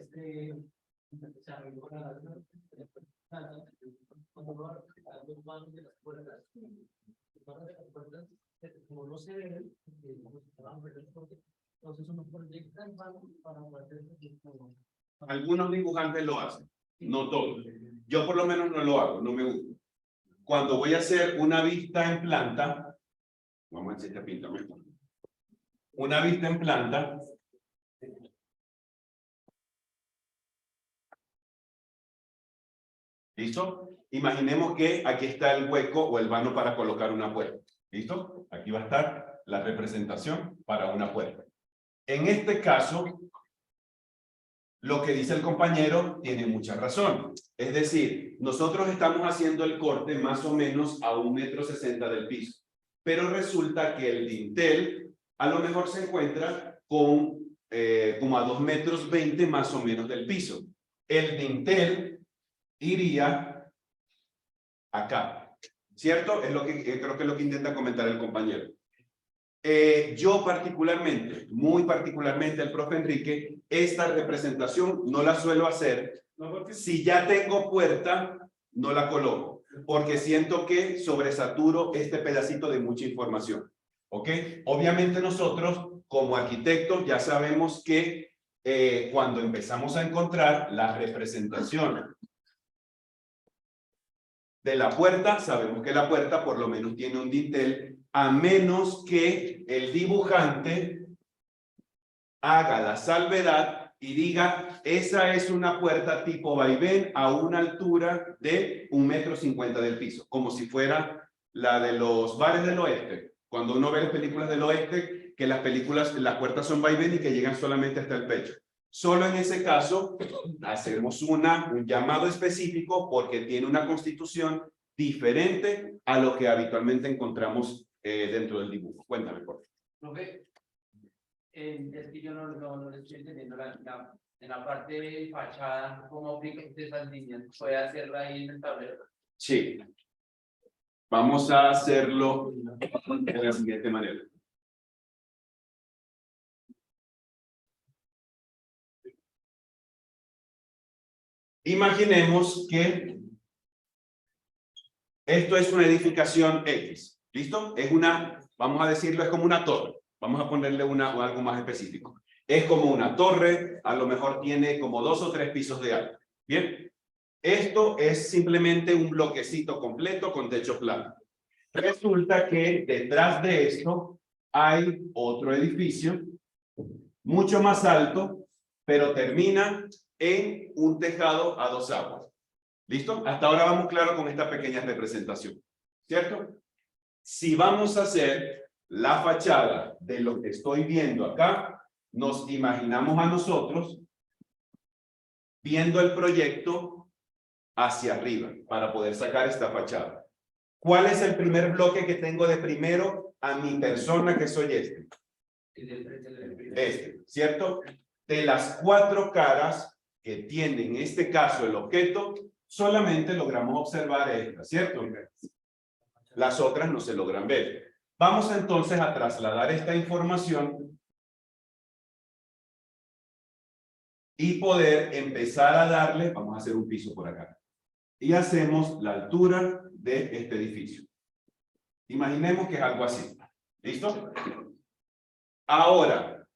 [SPEAKER 4] Como no se ve, entonces uno proyecta el mano para poder.
[SPEAKER 2] Algunos dibujantes lo hacen, no todos. Yo por lo menos no lo hago, no me gusta. Cuando voy a hacer una vista en planta, vamos a ver si esta pinta mejor. Una vista en planta, ¿listo? Imaginemos que aquí está el hueco o el vano para colocar una puerta. ¿Listo? Aquí va a estar la representación para una puerta. En este caso, lo que dice el compañero tiene mucha razón. Es decir, nosotros estamos haciendo el corte más o menos a 1,60 m del piso. Pero resulta que el dintel a lo mejor se encuentra con como a 2,20 m más o menos del piso. El dintel iría acá, ¿cierto? Es lo que creo que es lo que intenta comentar el compañero. Yo particularmente, muy particularmente el profe Enrique, esta representación no la suelo hacer. Si ya tengo puerta, no la coloco, porque siento que sobresaturo este pedacito de mucha información. ¿Ok? Obviamente nosotros, como arquitectos, ya sabemos que cuando empezamos a encontrar la representación de la puerta, sabemos que la puerta por lo menos tiene un dintel, a menos que el dibujante haga la salvedad y diga, esa es una puerta tipo vaivén a una altura de 1,50 m del piso, como si fuera la de los bares del oeste. Cuando uno ve las películas del oeste, que las puertas son vaivén y que llegan solamente hasta el pecho. Solo en ese caso hacemos un llamado específico porque tiene una constitución diferente a lo que habitualmente encontramos dentro del dibujo. Cuéntame, por favor.
[SPEAKER 4] Profe, es que yo no le estoy entendiendo en la parte de fachada, ¿cómo aplica usted esas líneas? ¿Puede hacerla ahí en el tablero?
[SPEAKER 2] Sí. Vamos a hacerlo de la siguiente manera. Imaginemos que esto es una edificación X, ¿listo? Es una, vamos a decirlo, es como una torre. Vamos a ponerle algo más específico. Es como una torre, a lo mejor tiene como 2 o 3 pisos de alto. Bien, esto es simplemente un bloquecito completo con techo plano. Resulta que detrás de esto hay otro edificio mucho más alto, pero termina en un tejado a 2 aguas. ¿Listo? Hasta ahora vamos claro con esta pequeña representación, ¿cierto? Si vamos a hacer la fachada de lo que estoy viendo acá, nos imaginamos a nosotros viendo el proyecto hacia arriba para poder sacar esta fachada. ¿Cuál es el primer bloque que tengo de primero a mi persona, que soy este? Este, ¿cierto? De las 4 caras que tiene en este caso el objeto, solamente logramos observar esta, ¿cierto? Las otras no se logran ver. Vamos entonces a trasladar esta información y poder empezar a darle, vamos a hacer un piso por acá, y hacemos la altura de este edificio. Imaginemos que es algo así. ¿Listo? Ahora,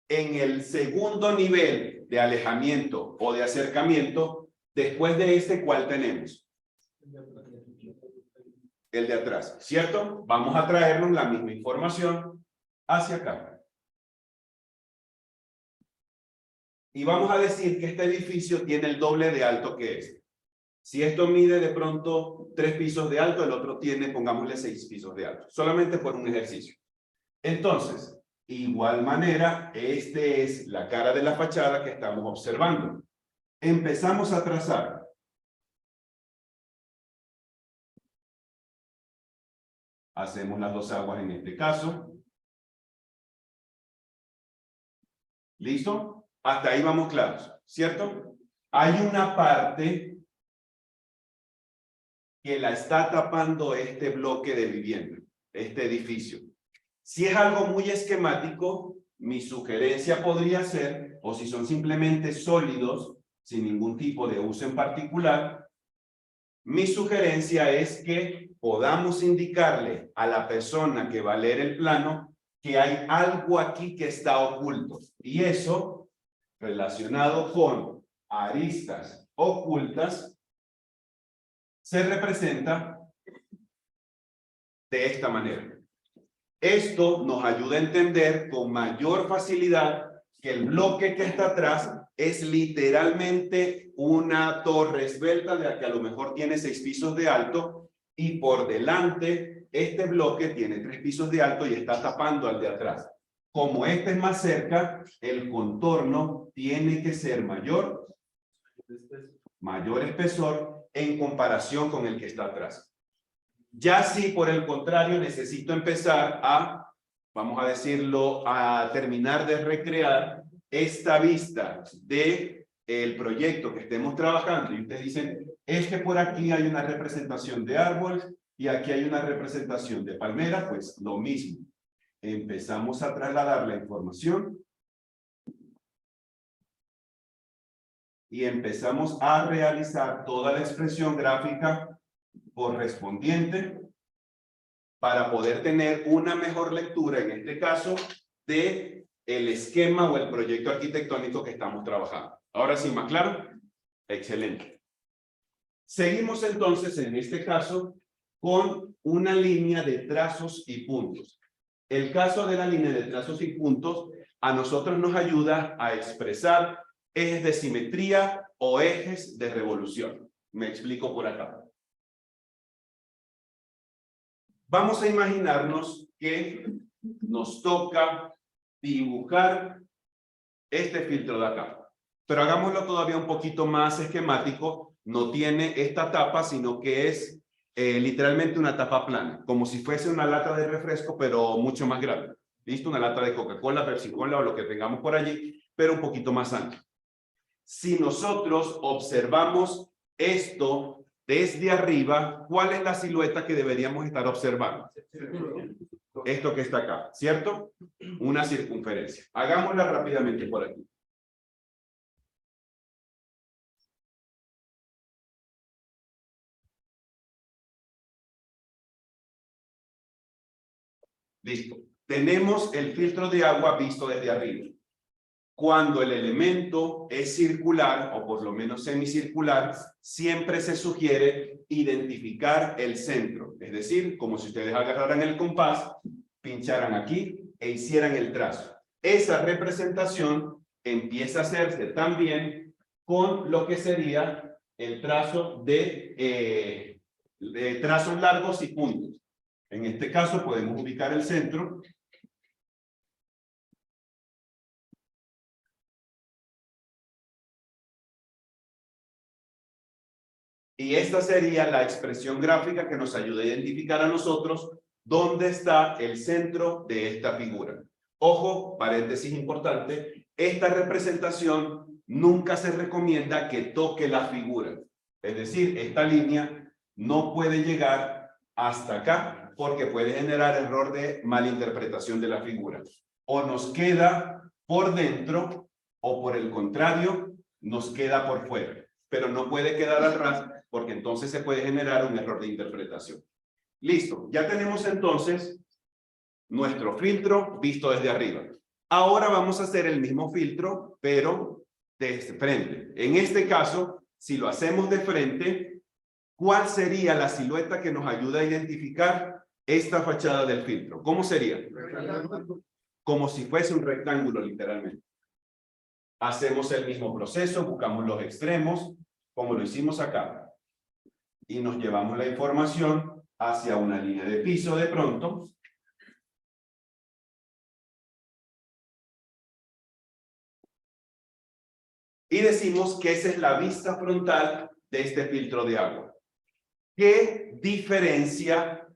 [SPEAKER 2] en el segundo nivel de alejamiento o de acercamiento, después de este, ¿cuál tenemos? el de atrás, ¿cierto? Vamos a traernos la misma información hacia acá. Y vamos a decir que este edificio tiene el doble de alto que este. Si esto mide de pronto 3 pisos de alto, el otro tiene, pongámosle 6 pisos de alto, solamente por un ejercicio. Entonces, igual manera, esta es la cara de la fachada que estamos observando. Empezamos a trazar. Hacemos las 2 aguas en este caso. ¿Listo? Hasta ahí vamos claros, ¿cierto? Hay una parte que la está tapando este bloque de vivienda, este edificio. Si es algo muy esquemático, mi sugerencia podría ser, o si son simplemente sólidos, sin ningún tipo de uso en particular, mi sugerencia es que podamos indicarle a la persona que va a leer el plano que hay algo aquí que está oculto. Y eso, relacionado con aristas ocultas, se representa de esta manera. Esto nos ayuda a entender con mayor facilidad que el bloque que está atrás es literalmente una torre esbelta de la que a lo mejor tiene 6 pisos de alto y por delante este bloque tiene 3 pisos de alto y está tapando al de atrás. Como este es más cerca, el contorno tiene que ser mayor espesor en comparación con el que está atrás. Ya si por el contrario necesito empezar a, vamos a decirlo, a terminar de recrear esta vista de el proyecto que estemos trabajando y ustedes dicen, es que por aquí hay una representación de árboles y aquí hay una representación de palmera, pues lo mismo. Empezamos a trasladar la información y empezamos a realizar toda la expresión gráfica correspondiente para poder tener una mejor lectura, en este caso, de el esquema o el proyecto arquitectónico que estamos trabajando. Ahora sí, ¿más claro? Excelente. Seguimos entonces, en este caso, con una línea de trazos y puntos. El caso de la línea de trazos y puntos a nosotros nos ayuda a expresar ejes de simetría o ejes de revolución. Me explico por acá. Vamos a imaginarnos que nos toca dibujar este filtro de acá. Pero hagámoslo todavía un poquito más esquemático. No tiene esta tapa, sino que es literalmente una tapa plana. Como si fuese una lata de refresco, pero mucho más grande. ¿Listo? Una lata de Coca-Cola, Pepsi-Cola o lo que tengamos por allí, pero un poquito más ancha. Si nosotros observamos esto desde arriba, ¿cuál es la silueta que deberíamos estar observando? Esto que está acá, ¿cierto? Una circunferencia. Hagámosla rápidamente por aquí. Listo. Tenemos el filtro de agua visto desde arriba. Cuando el elemento es circular, o por lo menos semicircular, siempre se sugiere identificar el centro. Es decir, como si ustedes agarraran el compás, pincharan aquí e hicieran el trazo. Esa representación empieza a hacerse también con lo que sería el trazo de trazos largos y puntos. En este caso podemos ubicar el centro. Y esta sería la expresión gráfica que nos ayuda a identificar a nosotros dónde está el centro de esta figura. Ojo, paréntesis importante, esta representación nunca se recomienda que toque la figura. Es decir, esta línea no puede llegar hasta acá porque puede generar error de malinterpretación de la figura. O nos queda por dentro o por el contrario, nos queda por fuera. Pero no puede quedar atrás porque entonces se puede generar un error de interpretación. Listo, ya tenemos entonces nuestro filtro visto desde arriba. Ahora vamos a hacer el mismo filtro, pero de frente. En este caso, si lo hacemos de frente, ¿cuál sería la silueta que nos ayuda a identificar esta fachada del filtro? ¿Cómo sería? Como si fuese un rectángulo, literalmente. Hacemos el mismo proceso, buscamos los extremos, como lo hicimos acá. Y nos llevamos la información hacia una línea de piso de pronto. Y decimos que esa es la vista frontal de este filtro de agua. ¿Qué diferencia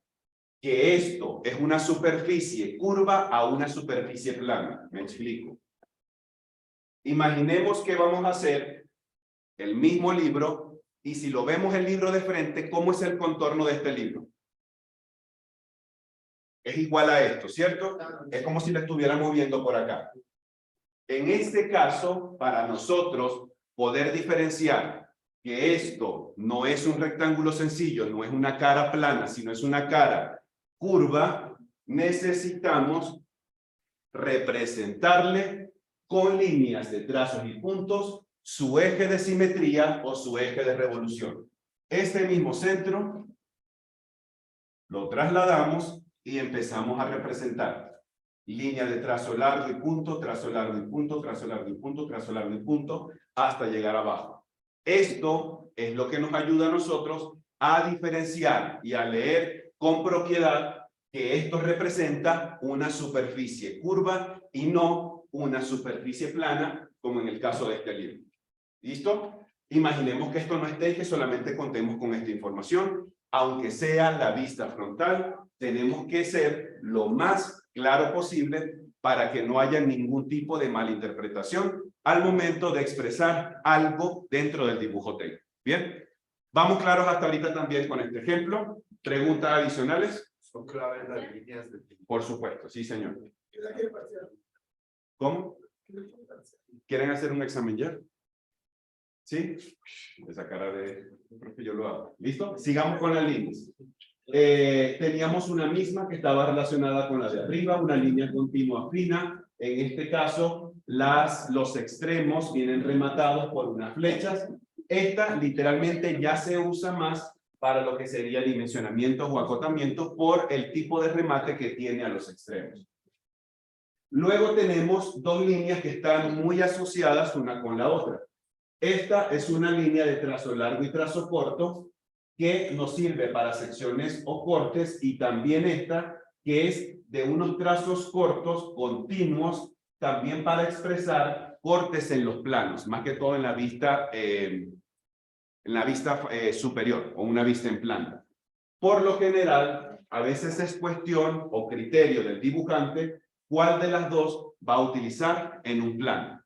[SPEAKER 2] que esto es una superficie curva a una superficie plana? Me explico. Imaginemos que vamos a hacer el mismo libro y si lo vemos el libro de frente, ¿cómo es el contorno de este libro? Es igual a esto, ¿cierto? Es como si lo estuviéramos viendo por acá. En este caso, para nosotros poder diferenciar que esto no es un rectángulo sencillo, no es una cara plana, sino es una cara curva, necesitamos representarle con líneas de trazos y puntos su eje de simetría o su eje de revolución. Este mismo centro lo trasladamos y empezamos a representar línea de trazo largo y punto, trazo largo y punto, trazo largo y punto, trazo largo y punto, hasta llegar abajo. Esto es lo que nos ayuda a nosotros a diferenciar y a leer con propiedad que esto representa una superficie curva y no una superficie plana, como en el caso de este libro. ¿Listo? Imaginemos que esto no esté y que solamente contemos con esta información. Aunque sea la vista frontal, tenemos que ser lo más claro posible para que no haya ningún tipo de malinterpretación al momento de expresar algo dentro del dibujo técnico. Bien, vamos claros hasta ahorita también con este ejemplo. ¿Preguntas adicionales?
[SPEAKER 6] Son claves las líneas de tiempo.
[SPEAKER 2] Por supuesto, sí señor. ¿Cómo? ¿Quieren hacer un examen ya? ¿Sí? Esa cara de... Profe, yo lo hago. ¿Listo? Sigamos con las líneas. Teníamos una misma que estaba relacionada con la de arriba, una línea continua fina. En este caso, los extremos vienen rematados por unas flechas. Esta literalmente ya se usa más para lo que sería dimensionamientos o acotamientos por el tipo de remate que tiene a los extremos. Luego tenemos dos líneas que están muy asociadas una con la otra. Esta es una línea de trazo largo y trazo corto que nos sirve para secciones o cortes y también esta que es de unos trazos cortos continuos también para expresar cortes en los planos, más que todo en la vista superior o una vista en planta. Por lo general, a veces es cuestión o criterio del dibujante cuál de las dos va a utilizar en un plano.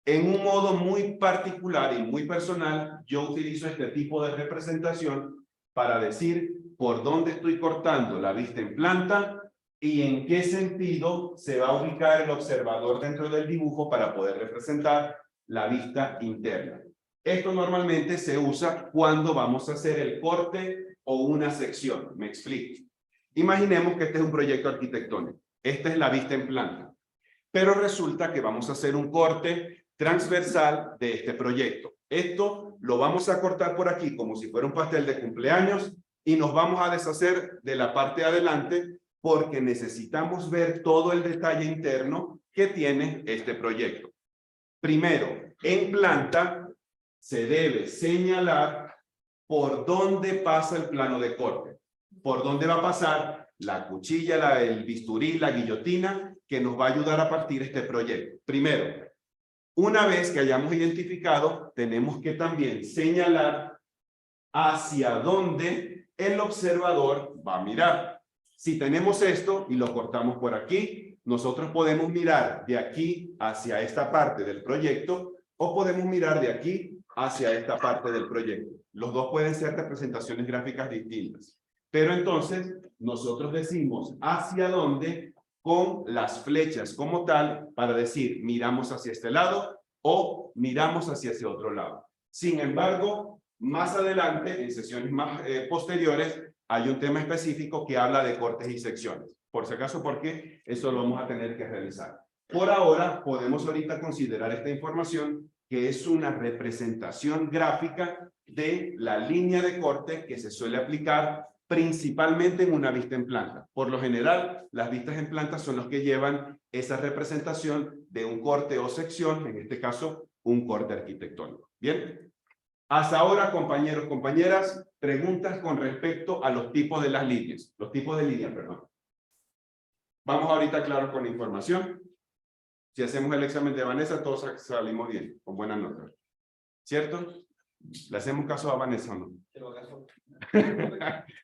[SPEAKER 2] En un modo muy particular y muy personal, yo utilizo este tipo de representación para decir por dónde estoy cortando la vista en planta y en qué sentido se va a ubicar el observador dentro del dibujo para poder representar la vista interna. Esto normalmente se usa cuando vamos a hacer el corte o una sección. Me explico. Imaginemos que este es un proyecto arquitectónico. Esta es la vista en planta. Pero resulta que vamos a hacer un corte transversal de este proyecto. Esto lo vamos a cortar por aquí como si fuera un pastel de cumpleaños y nos vamos a deshacer de la parte de adelante porque necesitamos ver todo el detalle interno que tiene este proyecto. Primero, en planta se debe señalar por dónde pasa el plano de corte, por dónde va a pasar la cuchilla, el bisturí, la guillotina que nos va a ayudar a partir este proyecto. Primero, una vez que hayamos identificado, tenemos que también señalar hacia dónde el observador va a mirar. Si tenemos esto y lo cortamos por aquí, nosotros podemos mirar de aquí hacia esta parte del proyecto o podemos mirar de aquí hacia esta parte del proyecto. Los dos pueden ser representaciones gráficas distintas. Pero entonces, nosotros decimos hacia dónde con las flechas como tal para decir miramos hacia este lado o miramos hacia ese otro lado. Sin embargo, más adelante, en sesiones más posteriores, hay un tema específico que habla de cortes y secciones. Por si acaso, porque eso lo vamos a tener que realizar. Por ahora, podemos ahorita considerar esta información que que es una representación gráfica de la línea de corte que se suele aplicar principalmente en una vista en planta. Por lo general, las vistas en planta son los que llevan esa representación de un corte o sección, en este caso, un corte arquitectónico. Bien. Hasta ahora, compañeros, compañeras, preguntas con respecto a los tipos de las líneas. Los tipos de líneas, perdón. Vamos ahorita claros con la información. Si hacemos el examen de Vanessa, todos salimos bien, con buenas notas. ¿Cierto? ¿Le hacemos caso a Vanessa o no?
[SPEAKER 5] Que lo hagas solo.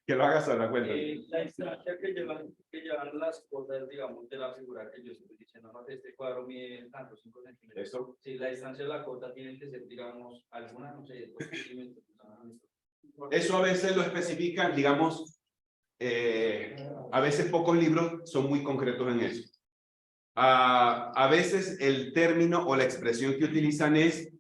[SPEAKER 2] Que lo haga sola, cuenta.
[SPEAKER 7] La instancia que llevan las cosas, digamos, de la figura que yo estoy diciendo, ¿no? Este cuadro mide tanto, 5 centímetros.
[SPEAKER 2] Eso.
[SPEAKER 7] Si la distancia de la cota tiene que ser, digamos, alguna, no sé, 2 centímetros.
[SPEAKER 2] Eso a veces lo especifican, digamos, a veces pocos libros son muy concretos en eso. A veces el término o la expresión que utilizan es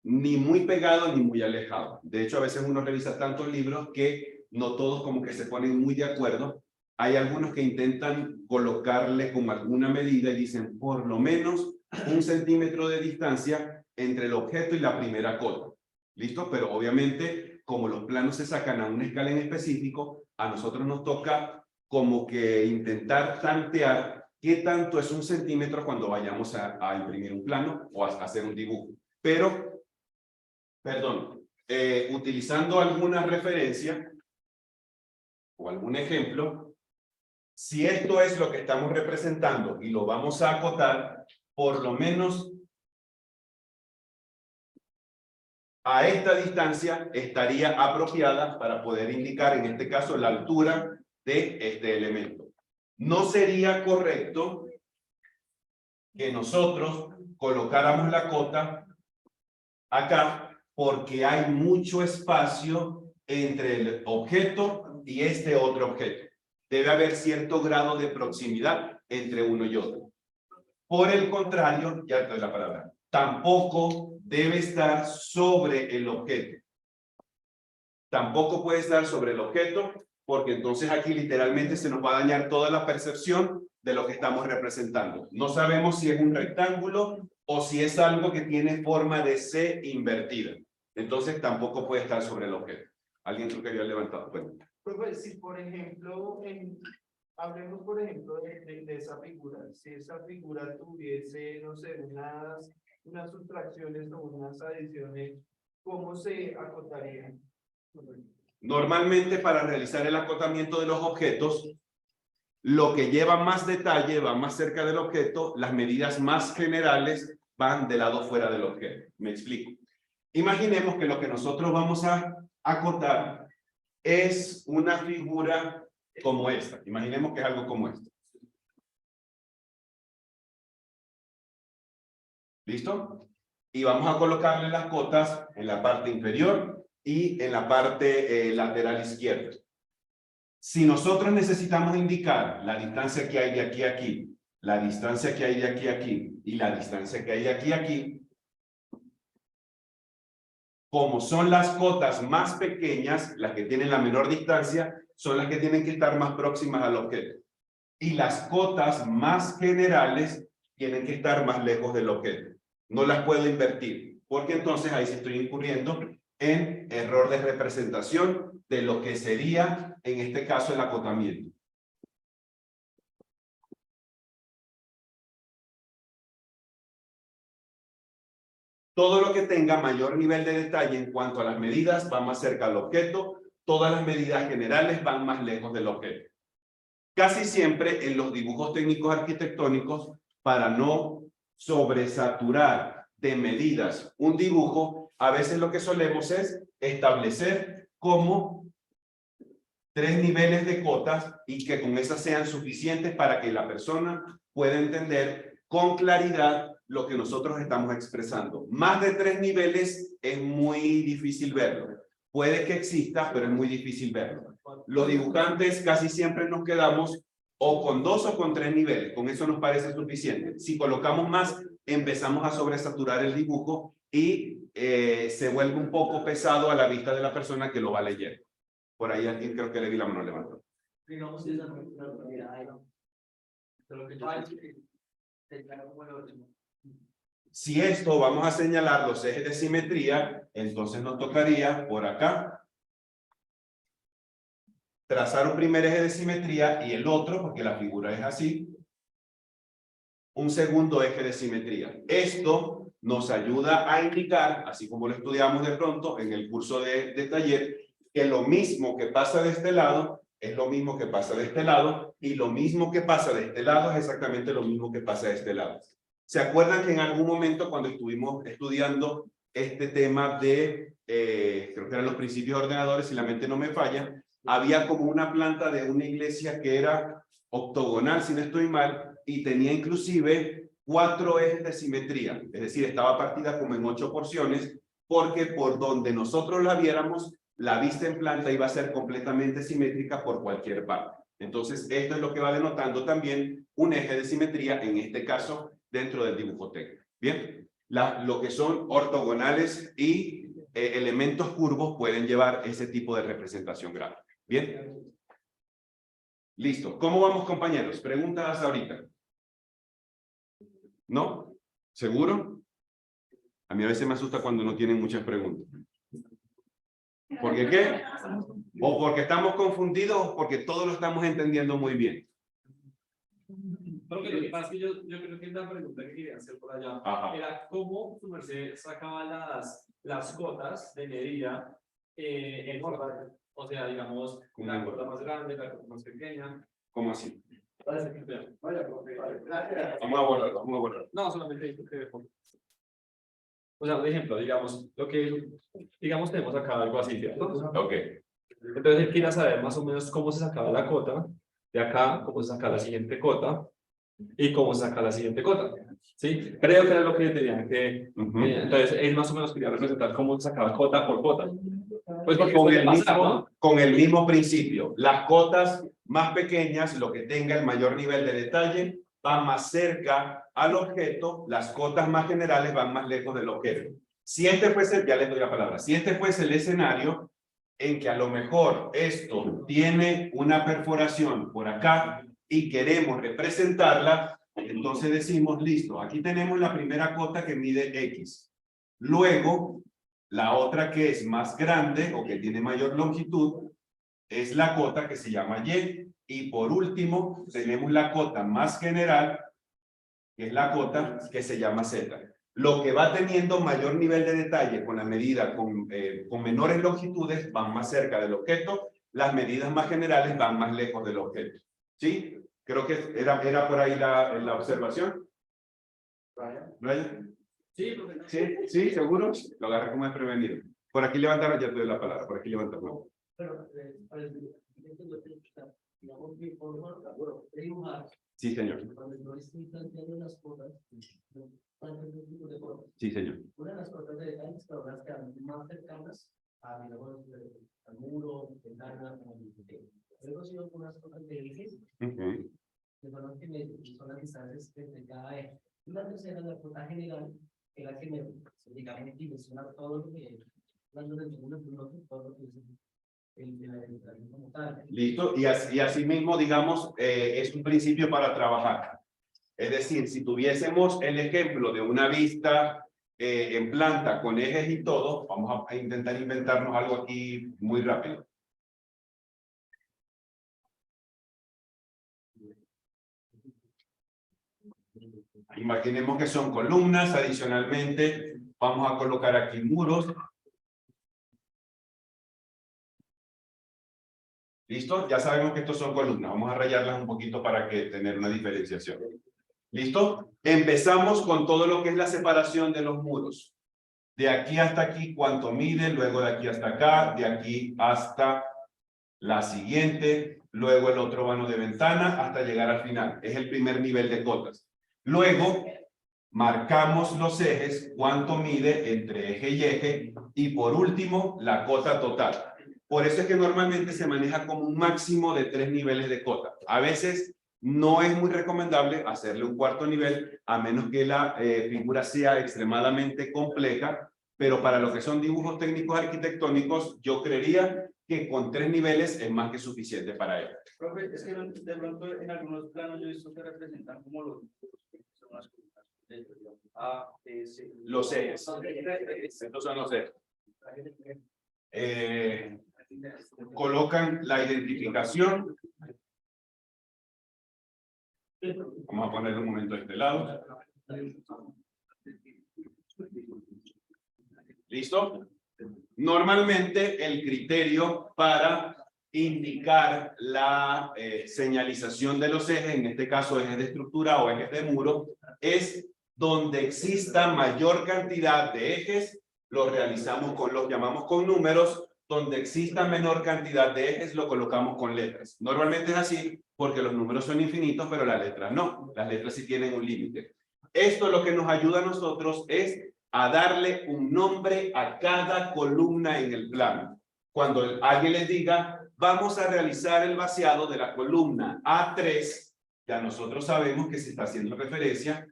[SPEAKER 2] ni muy pegado ni muy alejado. De hecho, a veces uno revisa tantos libros que no todos como que se ponen muy de acuerdo. Hay algunos que intentan colocarle como alguna medida y dicen por lo menos 1 centímetro de distancia entre el objeto y la primera cota. ¿Listo? Pero obviamente, como los planos se sacan a una escala en específico, a nosotros nos toca como que intentar tantear qué tanto es 1 centímetro cuando vayamos a imprimir un plano o a hacer un dibujo. Pero utilizando alguna referencia o algún ejemplo, si esto es lo que estamos representando y lo vamos a acotar, por lo menos a esta distancia estaría apropiada para poder indicar, en este caso, la altura de este elemento. No sería correcto que nosotros colocáramos la cota acá, porque hay mucho espacio entre el objeto y este otro objeto. Debe haber cierto grado de proximidad entre uno y otro. Por el contrario, ya te doy la palabra, tampoco debe estar sobre el objeto. Tampoco puede estar sobre el objeto, porque entonces aquí literalmente se nos va a dañar toda la percepción de lo que estamos representando. No sabemos si es un rectángulo o si es algo que tiene forma de C invertida. Entonces tampoco puede estar sobre el objeto. ¿Alguien creo que había levantado? Bueno.
[SPEAKER 3] Pues, si por ejemplo, hablemos por ejemplo de esa figura, si esa figura tuviese, no sé, unas sustracciones o unas adiciones, ¿cómo se acotarían?
[SPEAKER 2] Normalmente para realizar el acotamiento de los objetos, lo que lleva más detalle va más cerca del objeto, las medidas más generales van del lado fuera del objeto. Me explico. Imaginemos que lo que nosotros vamos a acotar es una figura como esta. Imaginemos que es algo como esto. ¿Listo? Y vamos a colocarle las cotas en la parte inferior y en la parte lateral izquierda. Si nosotros necesitamos indicar la distancia que hay de aquí a aquí, la distancia que hay de aquí a aquí y la distancia que hay de aquí a aquí, como son las cotas más pequeñas, las que tienen la menor distancia, son las que tienen que estar más próximas al objeto. Y las cotas más generales tienen que estar más lejos del objeto. No las puedo invertir, porque entonces ahí sí estoy incurriendo en error de representación de lo que sería, en este caso, el acotamiento. Todo lo que tenga mayor nivel de detalle en cuanto a las medidas va más cerca al objeto, todas las medidas generales van más lejos del objeto. Casi siempre en los dibujos técnicos arquitectónicos, para no sobresaturar de medidas un dibujo, a veces lo que solemos es establecer como 3 niveles de cotas y que con esas sean suficientes para que la persona pueda entender con claridad lo que nosotros estamos expresando. Más de 3 niveles es muy difícil verlo. Puede que exista, pero es muy difícil verlo. Los dibujantes casi siempre nos quedamos o con 2 o con 3 niveles. Con eso nos parece suficiente. Si colocamos más, empezamos a sobresaturar el dibujo y se vuelve un poco pesado a la vista de la persona que lo va a leer. Por ahí alguien creo que le vi la mano levantó.
[SPEAKER 5] Digamos que esa no es una realidad, ¿no?
[SPEAKER 7] Eso es lo que yo
[SPEAKER 2] Si esto vamos a señalar los ejes de simetría, entonces nos tocaría por acá trazar un primer eje de simetría y el otro, porque la figura es así, un segundo eje de simetría. Esto nos ayuda a indicar, así como lo estudiamos de pronto en el curso de taller, que lo mismo que pasa de este lado es lo mismo que pasa de este lado, y lo mismo que pasa de este lado es exactamente lo mismo que pasa de este lado. ¿Se acuerdan que en algún momento cuando estuvimos estudiando este tema de, creo que eran los principios ordenadores, si la mente no me falla, había como una planta de una iglesia que era octogonal, si no estoy mal, y tenía inclusive 4 ejes de simetría, es decir, estaba partida como en 8 porciones, porque por donde nosotros la viéramos, la vista en planta iba a ser completamente simétrica por cualquier parte. Entonces, esto es lo que va denotando también un eje de simetría, en este caso, dentro del dibujo técnico. Bien, lo que son ortogonales y elementos curvos pueden llevar ese tipo de representación gráfica. Bien. Listo. ¿Cómo vamos, compañeros? ¿Preguntas ahorita? ¿No? ¿Seguro? A mí a veces me asusta cuando no tienen muchas preguntas. ¿Por qué qué? O porque estamos confundidos o porque todos lo estamos entendiendo muy bien.
[SPEAKER 7] Porque lo que pasa es que yo creo que la pregunta que quería hacer por allá era cómo su merced sacaba las cotas de medida en orden. O sea, digamos, la cota más grande, la cota más pequeña.
[SPEAKER 2] ¿Cómo así?
[SPEAKER 7] Vaya, gracias.
[SPEAKER 2] Vamos a borrar, vamos a borrar.
[SPEAKER 7] No, solamente o sea, por ejemplo, digamos, tenemos acá algo así, ¿cierto?
[SPEAKER 2] Ok.
[SPEAKER 7] Entonces él quería saber más o menos cómo se sacaba la cota de acá, cómo se saca la siguiente cota y cómo se saca la siguiente cota. ¿Sí? Creo que era lo que tenían que... entonces él más o menos quería representar cómo se sacaba cota por cota. Pues porque
[SPEAKER 2] con el mismo principio. Las cotas más pequeñas, lo que tenga el mayor nivel de detalle, van más cerca al objeto, las cotas más generales van más lejos del objeto. Si este fuese, ya les doy la palabra, si este fuese el escenario en que a lo mejor esto tiene una perforación por acá y queremos representarla, entonces decimos, listo, aquí tenemos la primera cota que mide X. Luego, la otra que es más grande o que tiene mayor longitud es la cota que se llama Y. Y por último, tenemos la cota más general, que es la cota que se llama Z. Lo que va teniendo mayor nivel de detalle con la medida con menores longitudes van más cerca del objeto, las medidas más generales van más lejos del objeto. ¿Sí? Creo que era por ahí la observación. ¿Brian? Sí, seguro. Lo agarré como desprevenido. Por aquí levantaron, ya te doy la palabra. Por aquí levantaron.
[SPEAKER 5] Digamos, mi forma de dibujar,
[SPEAKER 2] Sí, señor.
[SPEAKER 5] cuando no estoy planteando las cosas, de cosas.
[SPEAKER 2] Sí, señor.
[SPEAKER 5] Una de las cosas de detalles que ahora quedan más cercanas a, digamos, al muro, ventana, luego sí algunas cosas de ejes, que son las que son las distancias entre cada eje. Y la tercera, la cota general, que es la que me, digamos, dimensiona todo lo que todo lo que es como tal.
[SPEAKER 2] Listo, y así mismo, digamos, es un principio para trabajar. Es decir, si tuviésemos el ejemplo de una vista en planta con ejes y todo, vamos a intentar inventarnos algo aquí muy rápido. Imaginemos que son columnas, adicionalmente vamos a colocar aquí muros. ¿Listo? Ya sabemos que estos son columnas. Vamos a rayarlas un poquito para que tener una diferenciación. ¿Listo? Empezamos con todo lo que es la separación de los muros. De aquí hasta aquí, ¿cuánto mide? Luego de aquí hasta acá, de aquí hasta la siguiente, luego el otro vano de ventana hasta llegar al final. Es el primer nivel de cotas. Luego, marcamos los ejes, cuánto mide entre eje y eje, y por último, la cota total. Por eso es que normalmente se maneja como un máximo de 3 niveles de cota. A veces no es muy recomendable hacerle un cuarto nivel, a menos que la figura sea extremadamente compleja, pero para lo que son dibujos técnicos arquitectónicos, yo creería que con 3 niveles es más que suficiente para ello.
[SPEAKER 7] Profe, es que de pronto en algunos planos yo he visto que representan como los
[SPEAKER 5] A, B, C.
[SPEAKER 2] Los ejes. Estos son los ejes. Colocan la identificación. Vamos a poner un momento de este lado. ¿Listo? Normalmente el criterio para indicar la señalización de los ejes, en este caso ejes de estructura o ejes de muro, es donde exista mayor cantidad de ejes, lo realizamos con, los llamamos con números, donde exista menor cantidad de ejes, lo colocamos con letras. Normalmente es así porque los números son infinitos, pero las letras no. Las letras sí tienen un límite. Esto lo que nos ayuda a nosotros es a darle un nombre a cada columna en el plano. Cuando alguien les diga, vamos a realizar el vaciado de la columna A3, ya nosotros sabemos que se está haciendo referencia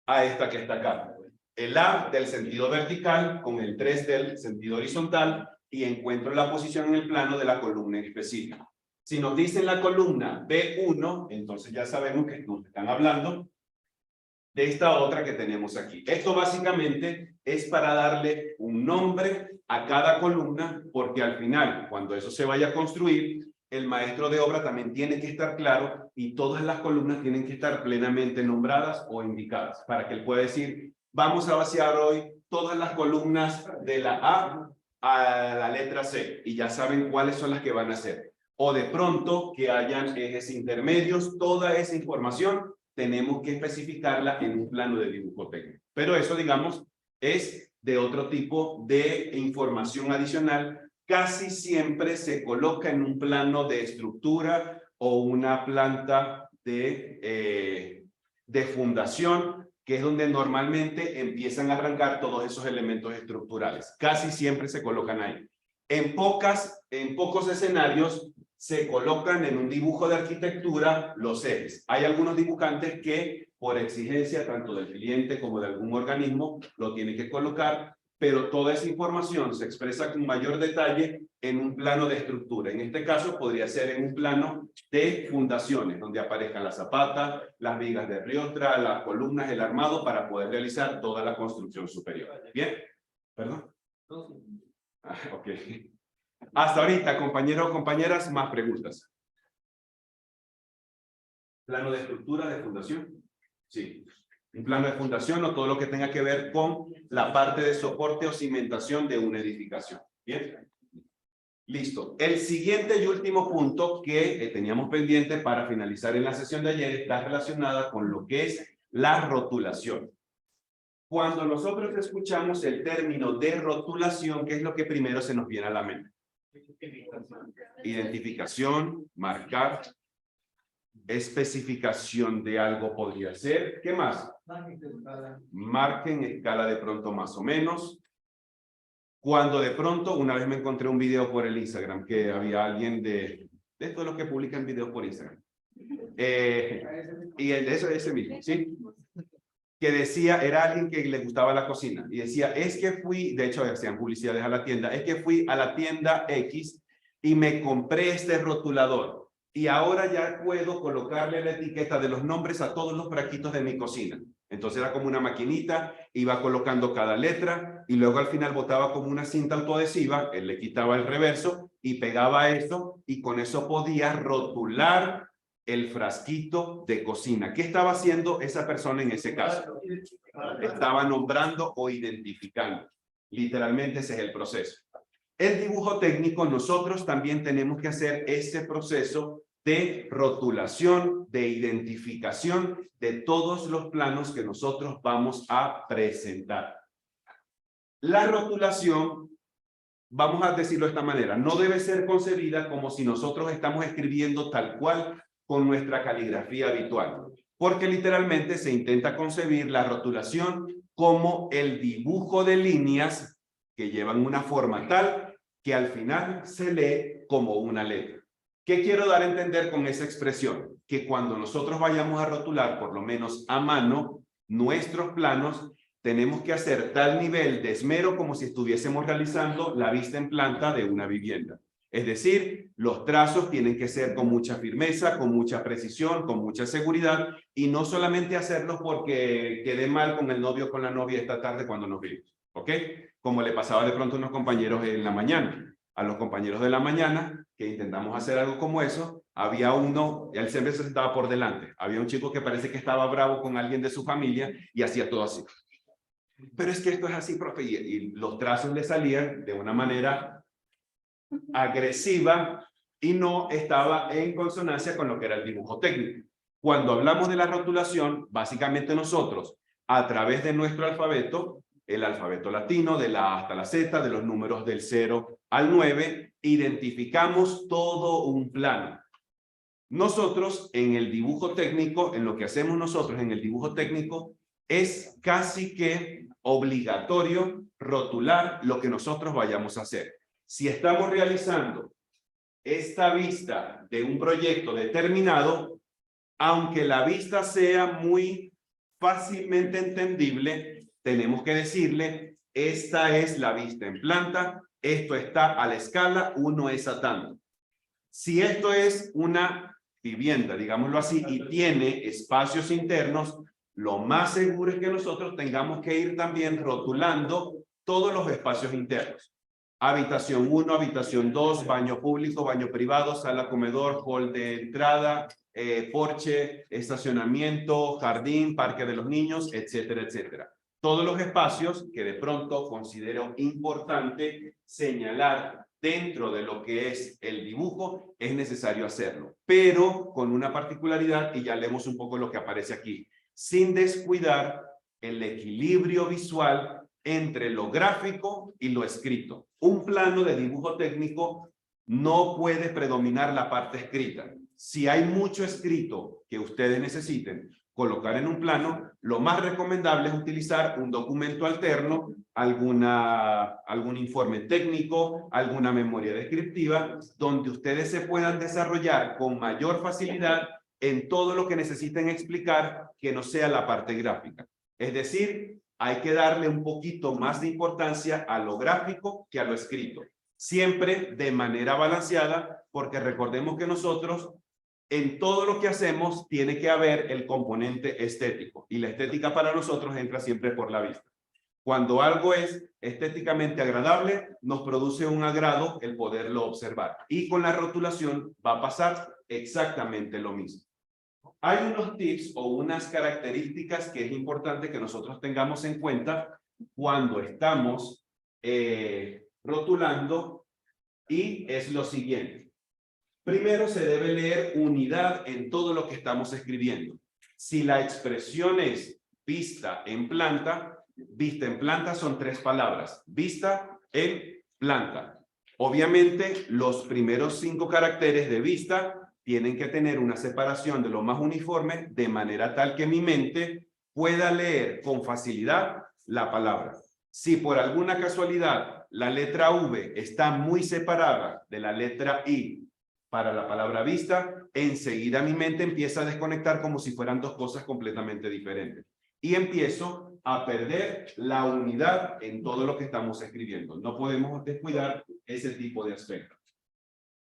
[SPEAKER 2] a esta que está acá. El A del sentido vertical con el 3 del sentido horizontal y encuentro la posición en el plano de la columna en específico. Si nos dicen la columna B1, entonces ya sabemos que nos están hablando de esta otra que tenemos aquí. Esto básicamente es para darle un nombre a cada columna, porque al final, cuando eso se vaya a construir, el maestro de obra también tiene que estar claro y todas las columnas tienen que estar plenamente nombradas o indicadas, para que él pueda decir, vamos a vaciar hoy todas las columnas de la A a la letra C, y ya saben cuáles son las que van a hacer. O de pronto que hayan ejes intermedios, toda esa información tenemos que especificarla en un plano de dibujo técnico. Pero eso, digamos, es de otro tipo de información adicional. Casi siempre se coloca en un plano de estructura o una planta de fundación, que es donde normalmente empiezan a arrancar todos esos elementos estructurales. Casi siempre se colocan ahí. En pocos escenarios se colocan en un dibujo de arquitectura los ejes. Hay algunos dibujantes que, por exigencia tanto del cliente como de algún organismo, lo tienen que colocar, pero toda esa información se expresa con mayor detalle en un plano de estructura. En este caso podría ser en un plano de fundaciones, donde aparezcan las zapatas, las vigas de riostra, las columnas, el armado, para poder realizar toda la construcción superior. ¿Bien? ¿Perdón? Ok. Hasta ahorita, compañeros o compañeras, más preguntas. ¿Plano de estructura de fundación? Sí. Un plano de fundación o todo lo que tenga que ver con la parte de soporte o cimentación de una edificación. ¿Bien? Listo. El siguiente y último punto que teníamos pendiente para finalizar en la sesión de ayer está relacionada con lo que es la rotulación. Cuando nosotros escuchamos el término de rotulación, ¿qué es lo que primero se nos viene a la mente? Identificación, marcar, especificación de algo podría ser. ¿Qué más? Marquen escala de pronto más o menos. Cuando de pronto, una vez me encontré un video por el Instagram, que había alguien de todos los que publican videos por Instagram. Y ese mismo, ¿sí? Que decía, era alguien que le gustaba la cocina, y decía, es que fui, de hecho hacían publicidades a la tienda, es que fui a la tienda X y me compré este rotulador, y ahora ya puedo colocarle la etiqueta de los nombres a todos los braquitos de mi cocina. Entonces era como una maquinita, iba colocando cada letra, y luego al final botaba como una cinta autoadhesiva, él le quitaba el reverso, y pegaba eso, y con eso podía rotular el frasquito de cocina. ¿Qué estaba haciendo esa persona en ese caso? Estaba nombrando o identificando. Literalmente ese es el proceso. El dibujo técnico, nosotros también tenemos que hacer ese proceso de rotulación, de identificación de todos los planos que nosotros vamos a presentar. La rotulación, vamos a decirlo de esta manera, no debe ser concebida como si nosotros estamos escribiendo tal cual con nuestra caligrafía habitual, porque literalmente se intenta concebir la rotulación como el dibujo de líneas que llevan una forma tal que al final se lee como una letra. ¿Qué quiero dar a entender con esa expresión? Que cuando nosotros vayamos a rotular, por lo menos a mano, nuestros planos, tenemos que hacer tal nivel de esmero como si estuviésemos realizando la vista en planta de una vivienda. Es decir, los trazos tienen que ser con mucha firmeza, con mucha precisión, con mucha seguridad, y no solamente hacerlos porque quedé mal con el novio o con la novia esta tarde cuando nos vimos, ¿ok? Como le pasaba de pronto a unos compañeros en la mañana. A los compañeros de la mañana, que intentamos hacer algo como eso, había uno, él siempre se sentaba por delante. Había un chico que parece que estaba bravo con alguien de su familia y hacía todo así. Pero es que esto es así, profe, y los trazos le salían de una manera agresiva y no estaba en consonancia con lo que era el dibujo técnico. Cuando hablamos de la rotulación, básicamente nosotros, a través de nuestro alfabeto, el alfabeto latino, de la A hasta la Z, de los números del 0 al 9, identificamos todo un plano. Nosotros, en el dibujo técnico, en lo que hacemos nosotros en el dibujo técnico, es casi que obligatorio rotular lo que nosotros vayamos a hacer. Si estamos realizando esta vista de un proyecto determinado, aunque la vista sea muy fácilmente entendible, tenemos que decirle, esta es la vista en planta, esto está a la escala 1 es a tanto. Si esto es una vivienda, digámoslo así, y tiene espacios internos, lo más seguro es que nosotros tengamos que ir también rotulando todos los espacios internos. Habitación 1, habitación 2, baño público, baño privado, sala comedor, hall de entrada, porche, estacionamiento, jardín, parque de los niños, etcétera, etcétera. Todos los espacios que de pronto considero importante señalar dentro de lo que es el dibujo, es necesario hacerlo, pero con una particularidad, y ya leemos un poco lo que aparece aquí, sin descuidar el equilibrio visual entre lo gráfico y lo escrito. Un plano de dibujo técnico no puede predominar la parte escrita. Si hay mucho escrito que ustedes necesiten colocar en un plano, lo más recomendable es utilizar un documento alterno, algún informe técnico, alguna memoria descriptiva, donde ustedes se puedan desarrollar con mayor facilidad en todo lo que necesiten explicar que no sea la parte gráfica. Es decir, hay que darle un poquito más de importancia a lo gráfico que a lo escrito. Siempre de manera balanceada, porque recordemos que nosotros en todo lo que hacemos tiene que haber el componente estético, y la estética para nosotros entra siempre por la vista. Cuando algo es estéticamente agradable, nos produce un agrado el poderlo observar, y con la rotulación va a pasar exactamente lo mismo. Hay unos tips o unas características que es importante que nosotros tengamos en cuenta cuando estamos rotulando, y es lo siguiente. Primero se debe leer unidad en todo lo que estamos escribiendo. Si la expresión es vista en planta son 3 palabras. Vista en planta. Obviamente, los primeros 5 caracteres de vista tienen que tener una separación de lo más uniforme, de manera tal que mi mente pueda leer con facilidad la palabra. Si por alguna casualidad la letra V está muy separada de la letra I para la palabra vista, enseguida mi mente empieza a desconectar como si fueran 2 cosas completamente diferentes. Y empiezo a perder la unidad en todo lo que estamos escribiendo. No podemos descuidar ese tipo de aspectos.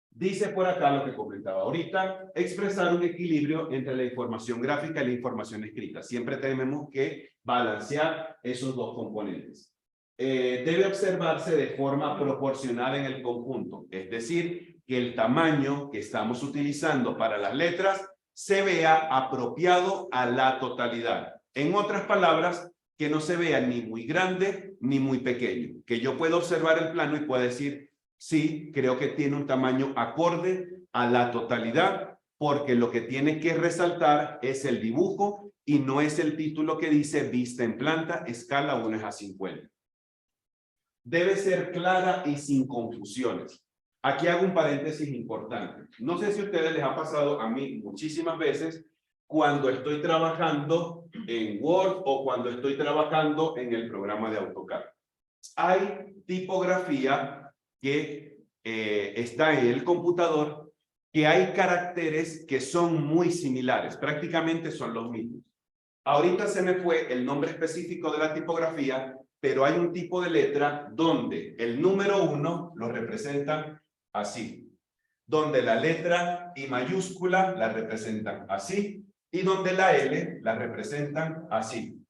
[SPEAKER 2] Dice por acá lo que comentaba ahorita, expresar un equilibrio entre la información gráfica y la información escrita. Siempre tenemos que balancear esos 2 componentes. Debe observarse de forma proporcional en el conjunto, es decir, que el tamaño que estamos utilizando para las letras se vea apropiado a la totalidad. En otras palabras, que no se vea ni muy grande ni muy pequeño. Que yo pueda observar el plano y pueda decir, sí, creo que tiene un tamaño acorde a la totalidad, porque lo que tiene que resaltar es el dibujo y no es el título que dice vista en planta, escala 1:50. Debe ser clara y sin confusiones. Aquí hago un paréntesis importante. No sé si a ustedes les ha pasado, a mí muchísimas veces, cuando estoy trabajando en Word o cuando estoy trabajando en el programa de AutoCAD. Hay tipografía que está en el computador, que hay caracteres que son muy similares, prácticamente son los mismos. Ahorita se me fue el nombre específico de la tipografía, pero hay un tipo de letra donde el número 1 lo representan así. Donde la letra I mayúscula la representan así. Y donde la L la representan así.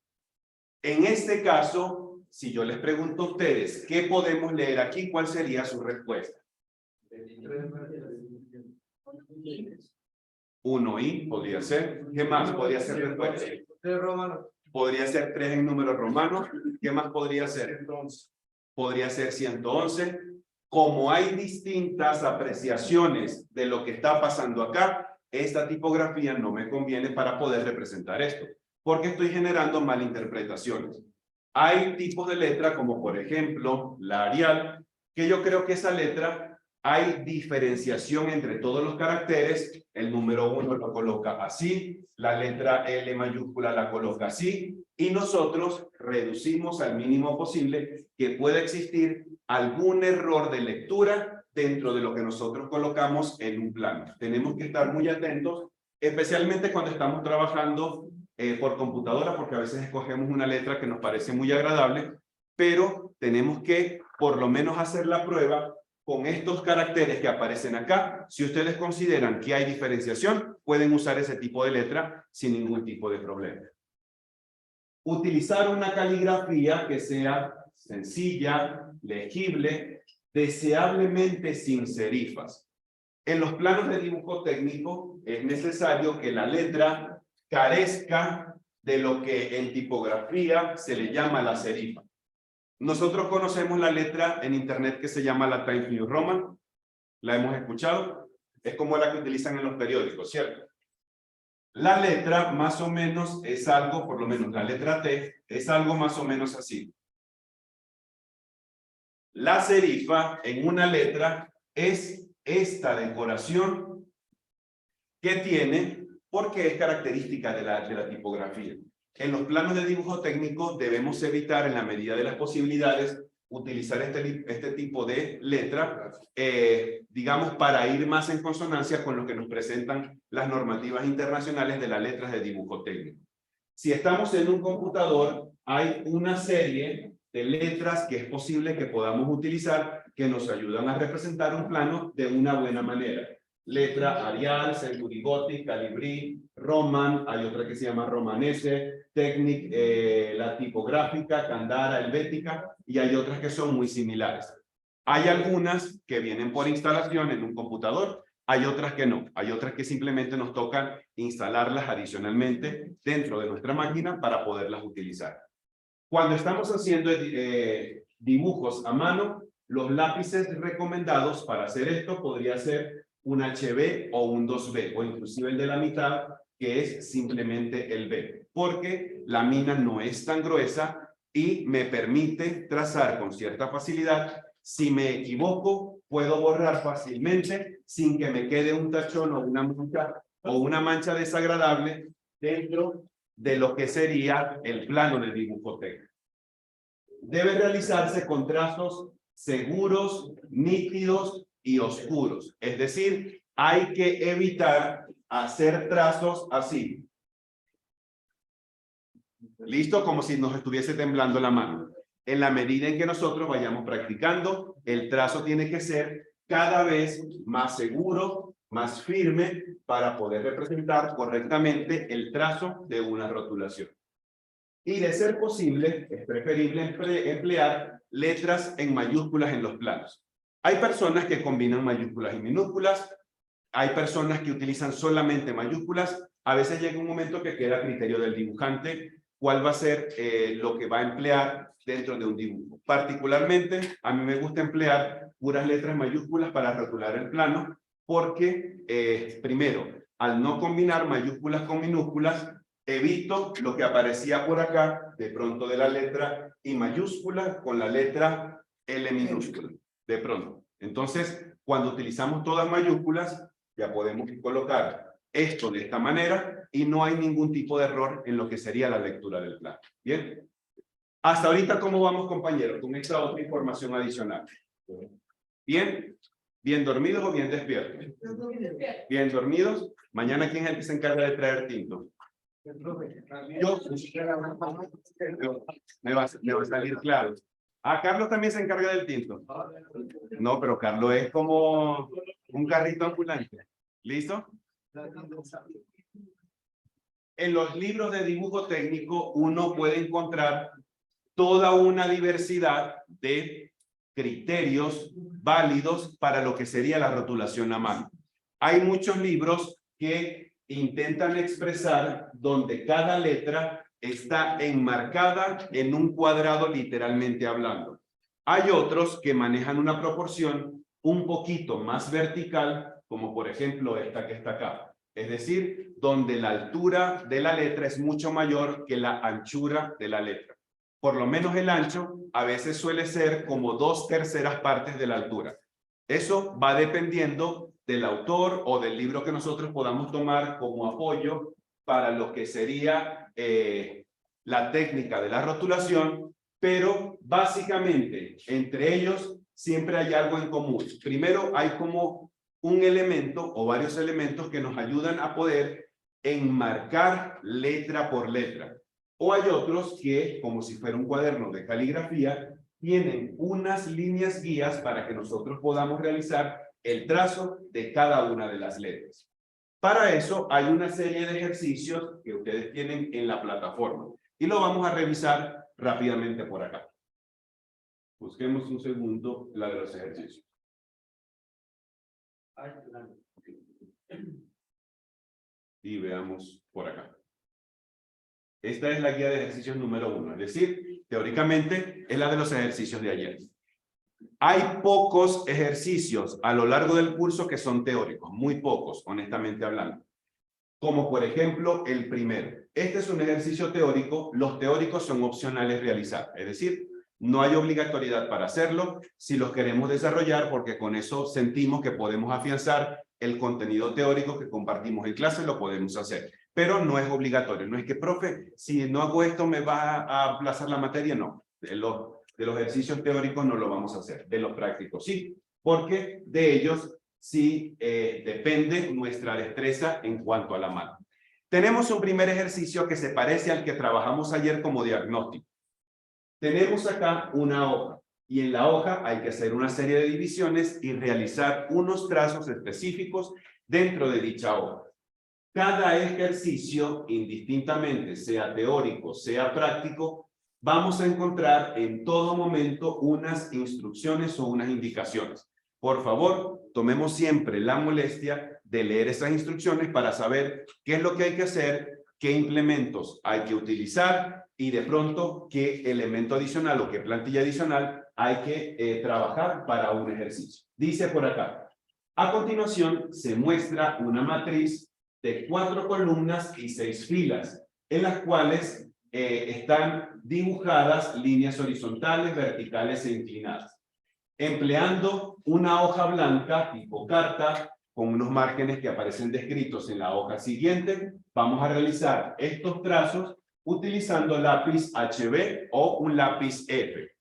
[SPEAKER 2] En este caso, si yo les pregunto a ustedes, ¿qué podemos leer aquí? ¿Cuál sería su respuesta? 1i podría ser. ¿Qué más podría ser respuesta? Podría ser 3 en números romanos. ¿Qué más podría ser? Podría ser 111. Como hay distintas apreciaciones de lo que está pasando acá, esta tipografía no me conviene para poder representar esto, porque estoy generando malinterpretaciones. Hay tipos de letra, como por ejemplo la Arial, que yo creo que esa letra hay diferenciación entre todos los caracteres. El número 1 lo coloca así, la letra L mayúscula la coloca así, y nosotros reducimos al mínimo posible que pueda existir algún error de lectura dentro de lo que nosotros colocamos en un plano. Tenemos que estar muy atentos, especialmente cuando estamos trabajando por computadora, porque a veces escogemos una letra que nos parece muy agradable, pero tenemos que por lo menos hacer la prueba con estos caracteres que aparecen acá. Si ustedes consideran que hay diferenciación, pueden usar ese tipo de letra sin ningún tipo de problema. Utilizar una caligrafía que sea sencilla, legible, deseablemente sin serifas. En los planos de dibujo técnico es necesario que la letra carezca de lo que en tipografía se le llama la serifa. Nosotros conocemos la letra en internet que se llama la Times New Roman. ¿La hemos escuchado? Es como la que utilizan en los periódicos, ¿cierto? La letra más o menos es algo, por lo menos la letra T, es algo más o menos así. La serifa en una letra es esta decoración que tiene, porque es característica de la tipografía. En los planos de dibujo técnico debemos evitar, en la medida de las posibilidades, utilizar este tipo de letra, digamos, para ir más en consonancia con lo que nos presentan las normativas internacionales de las letras de dibujo técnico. Si estamos en un computador, hay una serie de letras que es posible que podamos utilizar que nos ayudan a representar un plano de una buena manera. Letra Arial, Century Gothic, Calibri, Roman, hay otra que se llama Romanese, Technic, la tipográfica, Candara, Helvética, y hay otras que son muy similares. Hay algunas que vienen por instalación en un computador, hay otras que no, hay otras que simplemente nos tocan instalarlas adicionalmente dentro de nuestra máquina para poderlas utilizar. Cuando estamos haciendo dibujos a mano, los lápices recomendados para hacer esto podría ser un HB o un 2B, o inclusive el de la mitad, que es simplemente el B, porque la mina no es tan gruesa y me permite trazar con cierta facilidad. Si me equivoco, puedo borrar fácilmente sin que me quede un tachón o una mancha desagradable dentro de lo que sería el plano de dibujo técnico. Debe realizarse con trazos seguros, nítidos y oscuros. Es decir, hay que evitar hacer trazos así. ¿Listo? Como si nos estuviese temblando la mano. En la medida en que nosotros vayamos practicando, el trazo tiene que ser cada vez más seguro, más firme, para poder representar correctamente el trazo de una rotulación. Y de ser posible, es preferible emplear letras en mayúsculas en los planos. Hay personas que combinan mayúsculas y minúsculas, hay personas que utilizan solamente mayúsculas. A veces llega un momento que queda a criterio del dibujante cuál va a ser lo que va a emplear dentro de un dibujo. Particularmente, a mí me gusta emplear puras letras mayúsculas para rotular el plano, porque, primero, al no combinar mayúsculas con minúsculas, evito lo que aparecía por acá, de pronto de la letra I mayúscula con la letra L minúscula, de pronto. Entonces, cuando utilizamos todas mayúsculas, ya podemos colocar esto de esta manera y no hay ningún tipo de error en lo que sería la lectura del plano. ¿Bien? Hasta ahorita, ¿cómo vamos, compañeros? Con esta otra información adicional. ¿Bien? ¿Bien dormidos o bien despiertos? ¿Bien dormidos? Mañana, ¿quién es el que se encarga de traer tinto? Yo, me va a salir claro. Ah, Carlos también se encarga del tinto. No, pero Carlos es como un carrito ambulante. ¿Listo? En los libros de dibujo técnico uno puede encontrar toda una diversidad de criterios válidos para lo que sería la rotulación a mano. Hay muchos libros que intentan expresar donde cada letra está enmarcada en un cuadrado literalmente hablando. Hay otros que manejan una proporción un poquito más vertical, como por ejemplo esta que está acá. Es decir, donde la altura de la letra es mucho mayor que la anchura de la letra. Por lo menos el ancho a veces suele ser como 2/3 partes de la altura. Eso va dependiendo del autor o del libro que nosotros podamos tomar como apoyo para lo que sería la técnica de la rotulación, pero básicamente entre ellos siempre hay algo en común. Primero hay como un elemento o varios elementos que nos ayudan a poder enmarcar letra por letra. O hay otros que, como si fuera un cuaderno de caligrafía, tienen unas líneas guías para que nosotros podamos realizar el trazo de cada una de las letras. Para eso hay una serie de ejercicios que ustedes tienen en la plataforma y lo vamos a revisar rápidamente por acá. Busquemos un segundo la de los ejercicios. Y veamos por acá. Esta es la guía de ejercicios número 1, es decir, teóricamente es la de los ejercicios de ayer. Hay pocos ejercicios a lo largo del curso que son teóricos, muy pocos, honestamente hablando. Como por ejemplo el primero. Este es un ejercicio teórico, los teóricos son opcionales realizar, es decir, no hay obligatoriedad para hacerlo si los queremos desarrollar porque con eso sentimos que podemos afianzar el contenido teórico que compartimos en clase, lo podemos hacer. Pero no es obligatorio, no es que, profe, si no hago esto me va a aplazar la materia, no. De los ejercicios teóricos no lo vamos a hacer, de los prácticos sí, porque de ellos sí depende nuestra destreza en cuanto a la mano. Tenemos un primer ejercicio que se parece al que trabajamos ayer como diagnóstico. Tenemos acá una hoja y en la hoja hay que hacer una serie de divisiones y realizar unos trazos específicos dentro de dicha hoja. Cada ejercicio, indistintamente, sea teórico, sea práctico, vamos a encontrar en todo momento unas instrucciones o unas indicaciones. Por favor, tomemos siempre la molestia de leer esas instrucciones para saber qué es lo que hay que hacer, qué implementos hay que utilizar y de pronto qué elemento adicional o qué plantilla adicional hay que trabajar para un ejercicio. Dice por acá, a continuación se muestra una matriz de 4 columnas y 6 filas, en las cuales están dibujadas líneas horizontales, verticales e inclinadas. Empleando una hoja blanca tipo carta, con unos márgenes que aparecen descritos en la hoja siguiente, vamos a realizar estos trazos utilizando lápiz HB o un lápiz F.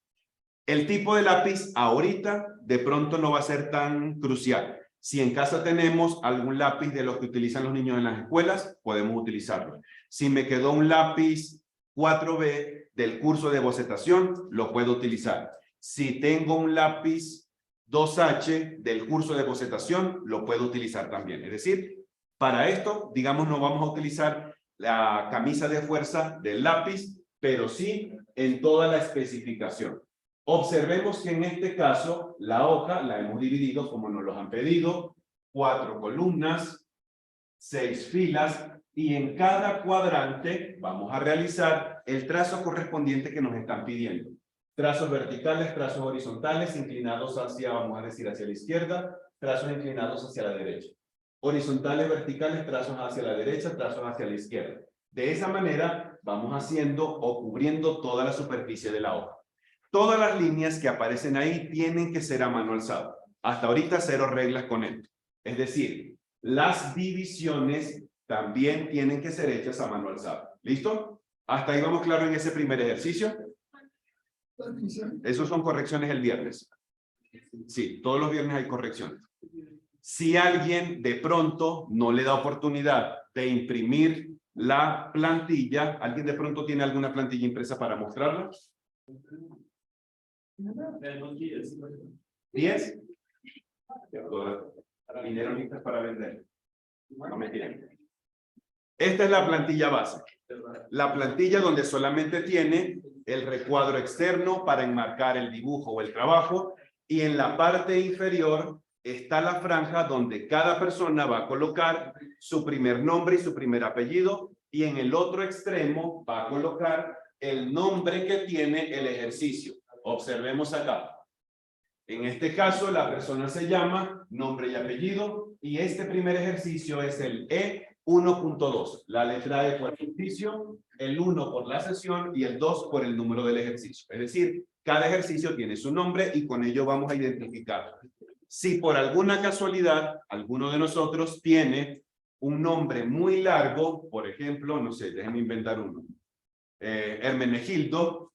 [SPEAKER 2] El tipo de lápiz ahorita de pronto no va a ser tan crucial. Si en casa tenemos algún lápiz de los que utilizan los niños en las escuelas, podemos utilizarlo. Si me quedó un lápiz 4B del curso de bocetación, lo puedo utilizar. Si tengo un lápiz 2H del curso de bocetación, lo puedo utilizar también. Es decir, para esto, digamos, no vamos a utilizar la camisa de fuerza del lápiz, pero sí en toda la especificación. Observemos que en este caso la hoja la hemos dividido como nos lo han pedido, 4 columnas, 6 filas y en cada cuadrante vamos a realizar el trazo correspondiente que nos están pidiendo. Trazos verticales, trazos horizontales, inclinados hacia, vamos a decir, hacia la izquierda, trazos inclinados hacia la derecha. Horizontales, verticales, trazos hacia la derecha, trazos hacia la izquierda. De esa manera vamos haciendo o cubriendo toda la superficie de la hoja. Todas las líneas que aparecen ahí tienen que ser a mano alzada. Hasta ahorita 0 reglas con esto. Es decir, las divisiones también tienen que ser hechas a mano alzada. ¿Listo? Hasta ahí vamos claro en ese primer ejercicio. Esos son correcciones el viernes. Sí, todos los viernes hay correcciones. Si alguien de pronto no le da oportunidad de imprimir la plantilla, ¿alguien de pronto tiene alguna plantilla impresa para mostrarla? ¿10? Vinieron listas para vender. No me tienen. Esta es la plantilla base. La plantilla donde solamente tiene el recuadro externo para enmarcar el dibujo o el trabajo, y en la parte inferior está la franja donde cada persona va a colocar su primer nombre y su primer apellido, y en el otro extremo va a colocar el nombre que tiene el ejercicio. Observemos acá. En este caso, la persona se llama nombre y apellido, y este primer ejercicio es el E1.2. La letra E por ejercicio, el 1 por la sesión y el 2 por el número del ejercicio. Es decir, cada ejercicio tiene su nombre y con ello vamos a identificar. Si por alguna casualidad alguno de nosotros tiene un nombre muy largo, por ejemplo, no sé, déjenme inventar uno, Hermenegildo,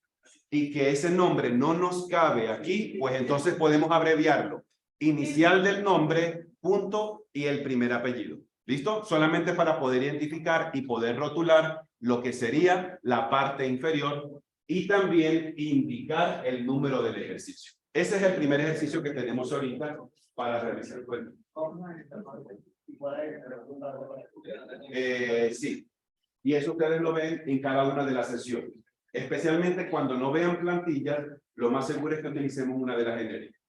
[SPEAKER 2] y que ese nombre no nos cabe aquí, pues entonces podemos abreviarlo. Inicial del nombre, punto, y el primer apellido. ¿Listo? Solamente para poder identificar y poder rotular lo que sería la parte inferior y también indicar el número del ejercicio. Ese es el primer ejercicio que tenemos ahorita para realizar. Sí. Y eso ustedes lo ven en cada una de las sesiones. Especialmente cuando no vean plantillas, lo más seguro es que utilicemos una de las genéricas.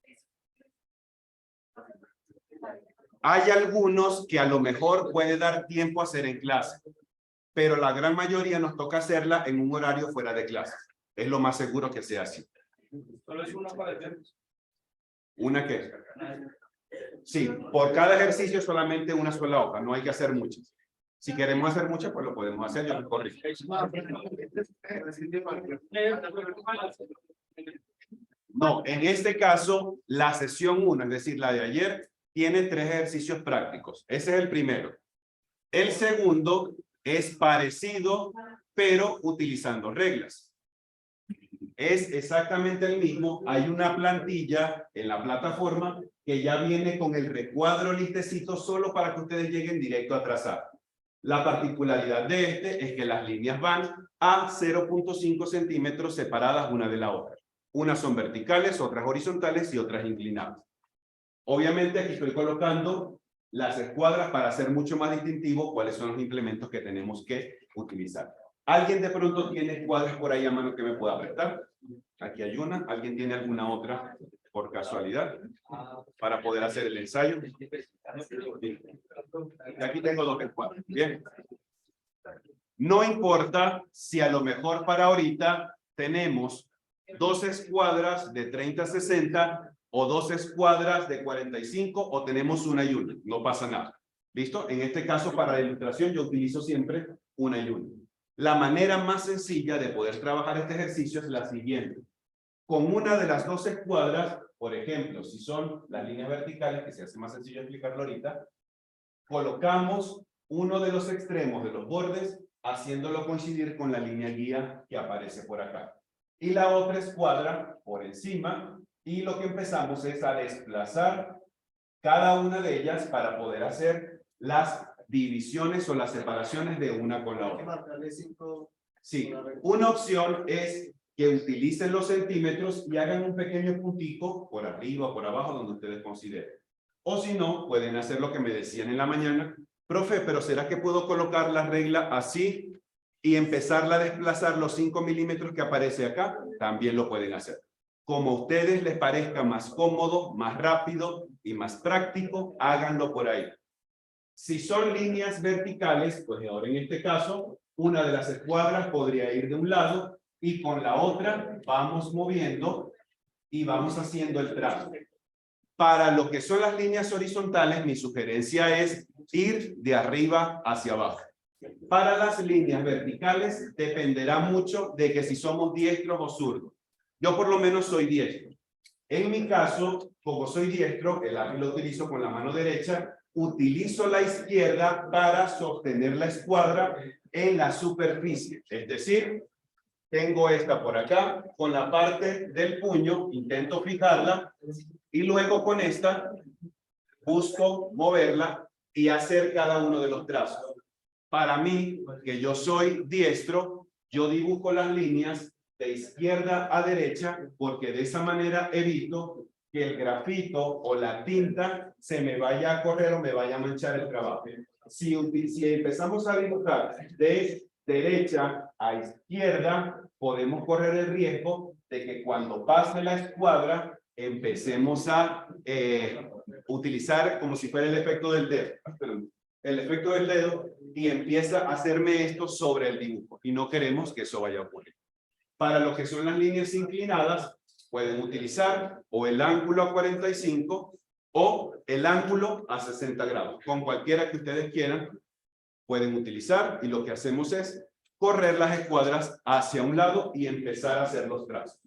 [SPEAKER 2] Hay algunos que a lo mejor puede dar tiempo a hacer en clase, pero la gran mayoría nos toca hacerla en un horario fuera de clase. Es lo más seguro que sea así.
[SPEAKER 7] ¿Solo es una para el
[SPEAKER 2] ¿Una qué? Sí, por cada ejercicio solamente una sola hoja, no hay que hacer muchas. Si queremos hacer muchas, pues lo podemos hacer, yo lo corrijo. No, en este caso, la sesión 1, es decir, la de ayer, tiene 3 ejercicios prácticos. Ese es el primero. El segundo es parecido, pero utilizando reglas. Es exactamente el mismo. Hay una plantilla en la plataforma que ya viene con el recuadro listecito solo para que ustedes lleguen directo a trazar. La particularidad de este es que las líneas van a 0.5 centímetros separadas una de la otra. Unas son verticales, otras horizontales y otras inclinadas. Obviamente aquí estoy colocando las escuadras para hacer mucho más distintivo cuáles son los implementos que tenemos que utilizar. ¿Alguien de pronto tiene escuadras por ahí a mano que me pueda prestar? Aquí hay una. ¿Alguien tiene alguna otra por casualidad para poder hacer el ensayo? Aquí tengo 2 escuadras. Bien. No importa si a lo mejor para ahorita tenemos 2 escuadras de 30 a 60 o 2 escuadras de 45 o tenemos una y una. No pasa nada. ¿Listo? En este caso, para la ilustración, yo utilizo siempre una y una. La manera más sencilla de poder trabajar este ejercicio es la siguiente. Con una de las 2 escuadras, por ejemplo, si son las líneas verticales, que se hace más sencillo explicarlo ahorita, colocamos uno de los extremos de los bordes, haciéndolo coincidir con la línea guía que aparece por acá. Y la otra escuadra por encima, y lo que empezamos es a desplazar cada una de ellas para poder hacer las divisiones o las separaciones de una con la otra. Sí, una opción es que utilicen los centímetros y hagan un pequeño puntico por arriba o por abajo donde ustedes consideren. O si no, pueden hacer lo que me decían en la mañana. Profe, pero ¿será que puedo colocar la regla así y empezarla a desplazar los 5 milímetros que aparece acá? También lo pueden hacer. Como a ustedes les parezca más cómodo, más rápido y más práctico, háganlo por ahí. Si son líneas verticales, pues ahora en este caso, una de las escuadras podría ir de un lado y con la otra vamos moviendo y vamos haciendo el trazo. Para lo que son las líneas horizontales, mi sugerencia es ir de arriba hacia abajo. Para las líneas verticales, dependerá mucho de que si somos diestros o zurdos. Yo por lo menos soy diestro. En mi caso, como soy diestro, el lápiz lo utilizo con la mano derecha, utilizo la izquierda para sostener la escuadra en la superficie. Es decir, tengo esta por acá, con la parte del puño, intento fijarla, y luego con esta busco moverla y hacer cada uno de los trazos. Para mí, que yo soy diestro, yo dibujo las líneas de izquierda a derecha, porque de esa manera evito que el grafito o la tinta se me vaya a correr o me vaya a manchar el trabajo. Si empezamos a dibujar de derecha a izquierda, podemos correr el riesgo de que cuando pase la escuadra empecemos a utilizar como si fuera el efecto del dedo. El efecto del dedo, y empieza a hacerme esto sobre el dibujo, y no queremos que eso vaya a ocurrir. Para lo que son las líneas inclinadas, pueden utilizar o el ángulo a 45 o el ángulo a 60 grados. Con cualquiera que ustedes quieran, pueden utilizar, y lo que hacemos es correr las escuadras hacia un lado y empezar a hacer los trazos.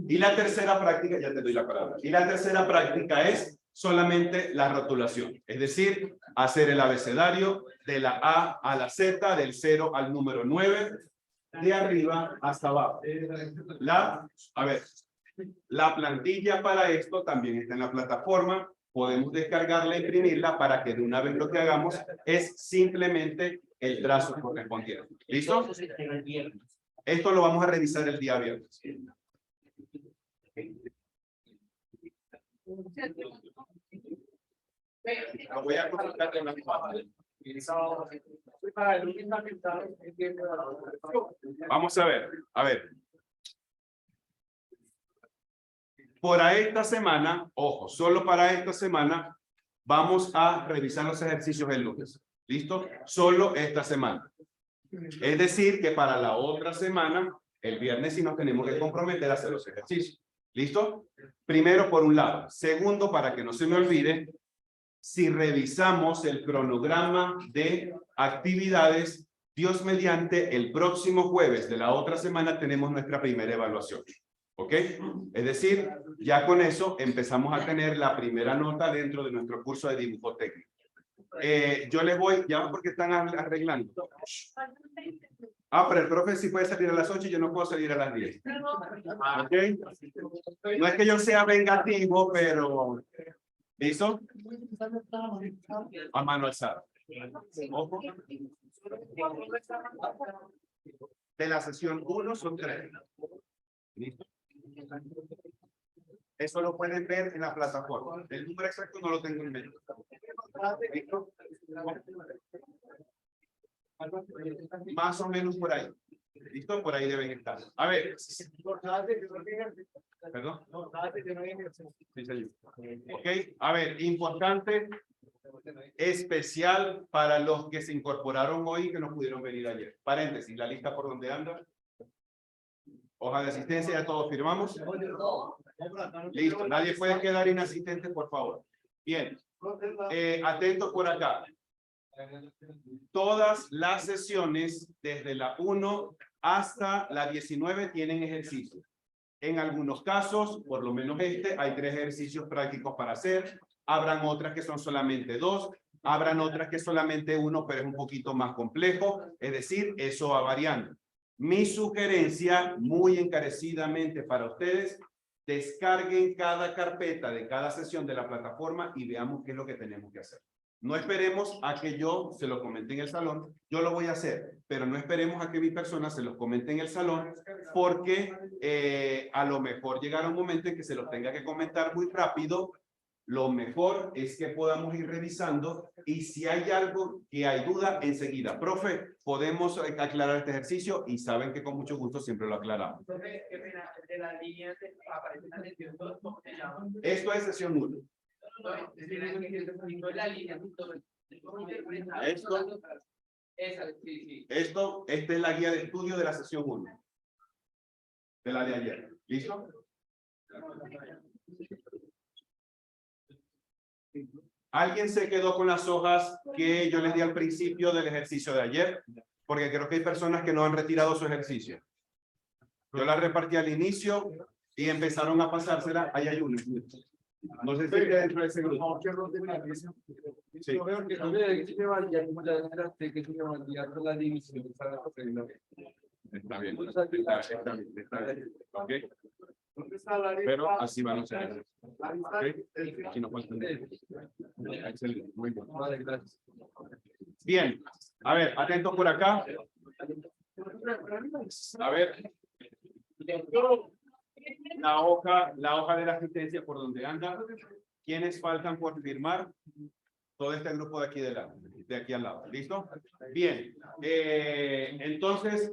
[SPEAKER 2] Y la tercera práctica, ya te doy la palabra, y la tercera práctica es solamente la rotulación, es decir, hacer el abecedario de la A a la Z, del 0 al número 9, de arriba hasta abajo. La plantilla para esto también está en la plataforma, podemos descargarla e imprimirla para que de una vez lo que hagamos es simplemente el trazo correspondiente. ¿Listo? Esto lo vamos a revisar el día viernes. Lo voy a consultar de una Vamos a ver. Para esta semana, ojo, solo para esta semana, vamos a revisar los ejercicios el lunes. ¿Listo? Solo esta semana. Es decir, que para la otra semana, el viernes, sí nos tenemos que comprometer a hacer los ejercicios. ¿Listo? Primero, por un lado. Segundo, para que no se me olvide, si revisamos el cronograma de actividades, Dios mediante, el próximo jueves de la otra semana tenemos nuestra primera evaluación. ¿Ok? Es decir, ya con eso empezamos a tener la primera nota dentro de nuestro curso de dibujo técnico. Yo les voy, ya porque están arreglando. Pero el profe sí puede salir a las 8 y yo no puedo salir a las 10. ¿Ok? No es que yo sea vengativo, pero... ¿Listo? A mano alzada. Ojo. De la sesión 1 son 3. ¿Listo? Eso lo pueden ver en la plataforma. El número exacto no lo tengo en mente. ¿Listo? Más o menos por ahí. ¿Listo? Por ahí deben estar. A ver. ¿Perdón? Sí, señor. Ok. A ver, importante, especial para los que se incorporaron hoy y que no pudieron venir ayer. Paréntesis, la lista por donde anda. Hoja de asistencia, ya todos firmamos. Listo, nadie puede quedar inasistente, por favor. Bien, atentos por acá. Todas las sesiones, desde la 1 hasta la 19, tienen ejercicios. En algunos casos, por lo menos hay 3 ejercicios prácticos para hacer. Habrán otras que son solamente 2. Habrán otras que solamente 1, pero es un poquito más complejo. Es decir, eso va variando. Mi sugerencia, muy encarecidamente para ustedes, descarguen cada carpeta de cada sesión de la plataforma y veamos qué es lo que tenemos que hacer. No esperemos a que yo se lo comente en el salón. Yo lo voy a hacer, pero no esperemos a que mi persona se los comente en el salón, porque a lo mejor llegará un momento en que se los tenga que comentar muy rápido. Lo mejor es que podamos ir revisando, y si hay algo que hay duda, enseguida. Profe, podemos aclarar este ejercicio, y saben que con mucho gusto siempre lo aclaramos.
[SPEAKER 4] Profe, qué pena, de las líneas aparece la sesión 2, ¿cómo se llama?
[SPEAKER 2] Esto es sesión 1. Esta es la guía de estudio de la sesión 1. De la de ayer. ¿Listo? ¿Alguien se quedó con las hojas que yo les di al principio del ejercicio de ayer? Porque creo que hay personas que no han retirado su ejercicio. Yo las repartí al inicio y empezaron a pasársela. Ahí hay una. No sé si dentro de ese grupo. Sí. Está bien. Está bien. Okay. Pero así van a ser. Okay. Aquí no falta. Excelente. Muy bien. Vale, gracias. Bien, a ver, atentos por acá. A ver. La hoja de la asistencia por donde anda. ¿Quiénes faltan por firmar? Todo este grupo de aquí de aquí al lado. ¿Listo? Bien. Entonces,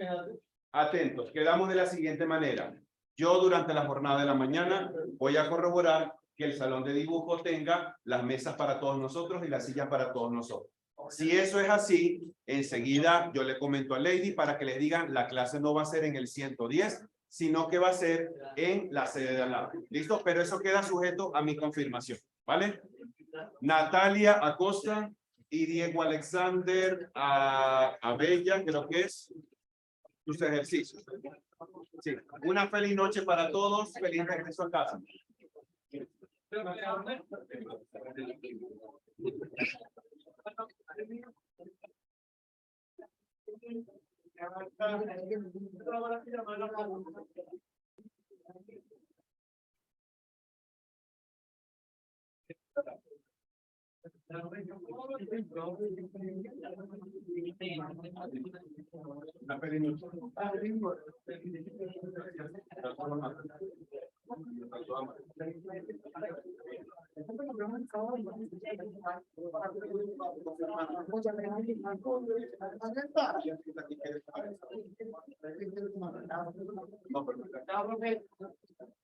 [SPEAKER 2] atentos. Quedamos de la siguiente manera. Yo durante la jornada de la mañana voy a corroborar que el salón de dibujo tenga las mesas para todos nosotros y las sillas para todos nosotros. Si eso es así, enseguida yo le comento a Lady para que les digan la clase no va a ser en el 110, sino que va a ser en la sede de al lado. ¿Listo? Pero eso queda sujeto a mi confirmación. ¿Vale? Natalia Acosta y Diego Alexander a Bella, creo que es sus ejercicios. Sí. Una feliz noche para todos. Feliz regreso a casa.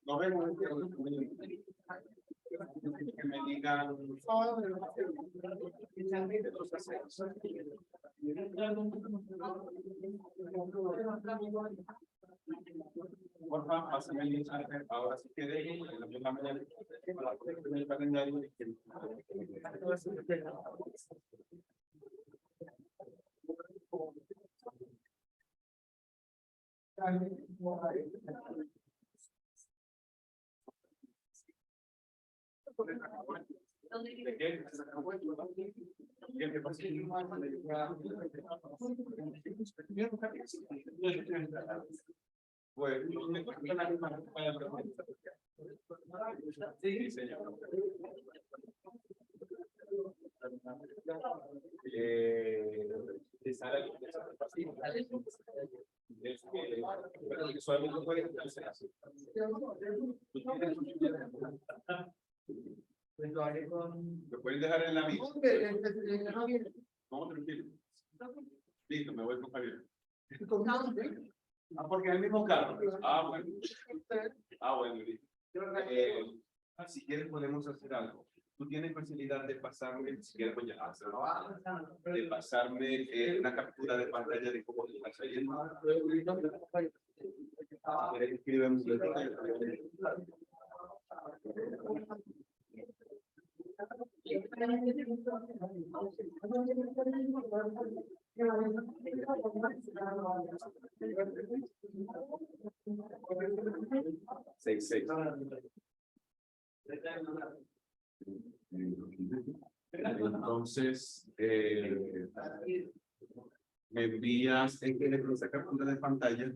[SPEAKER 2] Nos vemos. Que me digan porfa, pásame el link ahora si quieres en la mañana para poder tener el calendario. ¿De qué? Sí, señor. ¿Lo pueden dejar en la misma? No, tranquilo. Listo, me voy con Javier. Ah, porque es el mismo carro. Ah, bueno. Ah, bueno, listo. Si quieres podemos hacer algo. Tú tienes facilidad de pasarme, si quieres voy a hacerlo, de pasarme una captura de pantalla de cómo te estás yendo. Escribemos. Seis. Entonces, me envías esa captura de pantalla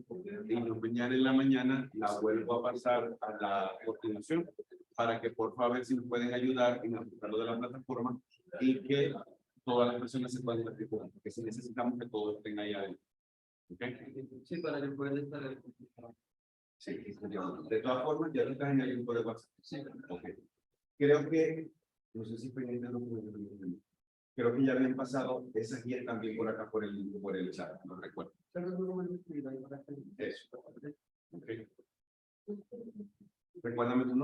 [SPEAKER 2] y mañana en la mañana la vuelvo a pasar a la coordinación para que por favor si nos pueden ayudar en ajustarlo de la plataforma y que todas las personas se puedan participar, porque si necesitamos que todos estén ahí adentro. ¿Okay?
[SPEAKER 4] Sí, para que puedan estar.
[SPEAKER 2] Sí, de todas formas ya estás en el grupo de WhatsApp. Sí. Okay. Creo que, no sé si fue en el documento, creo que ya habían pasado esas guías también por acá por el chat, no recuerdo. Eso. Okay. Recuérdame tu nombre.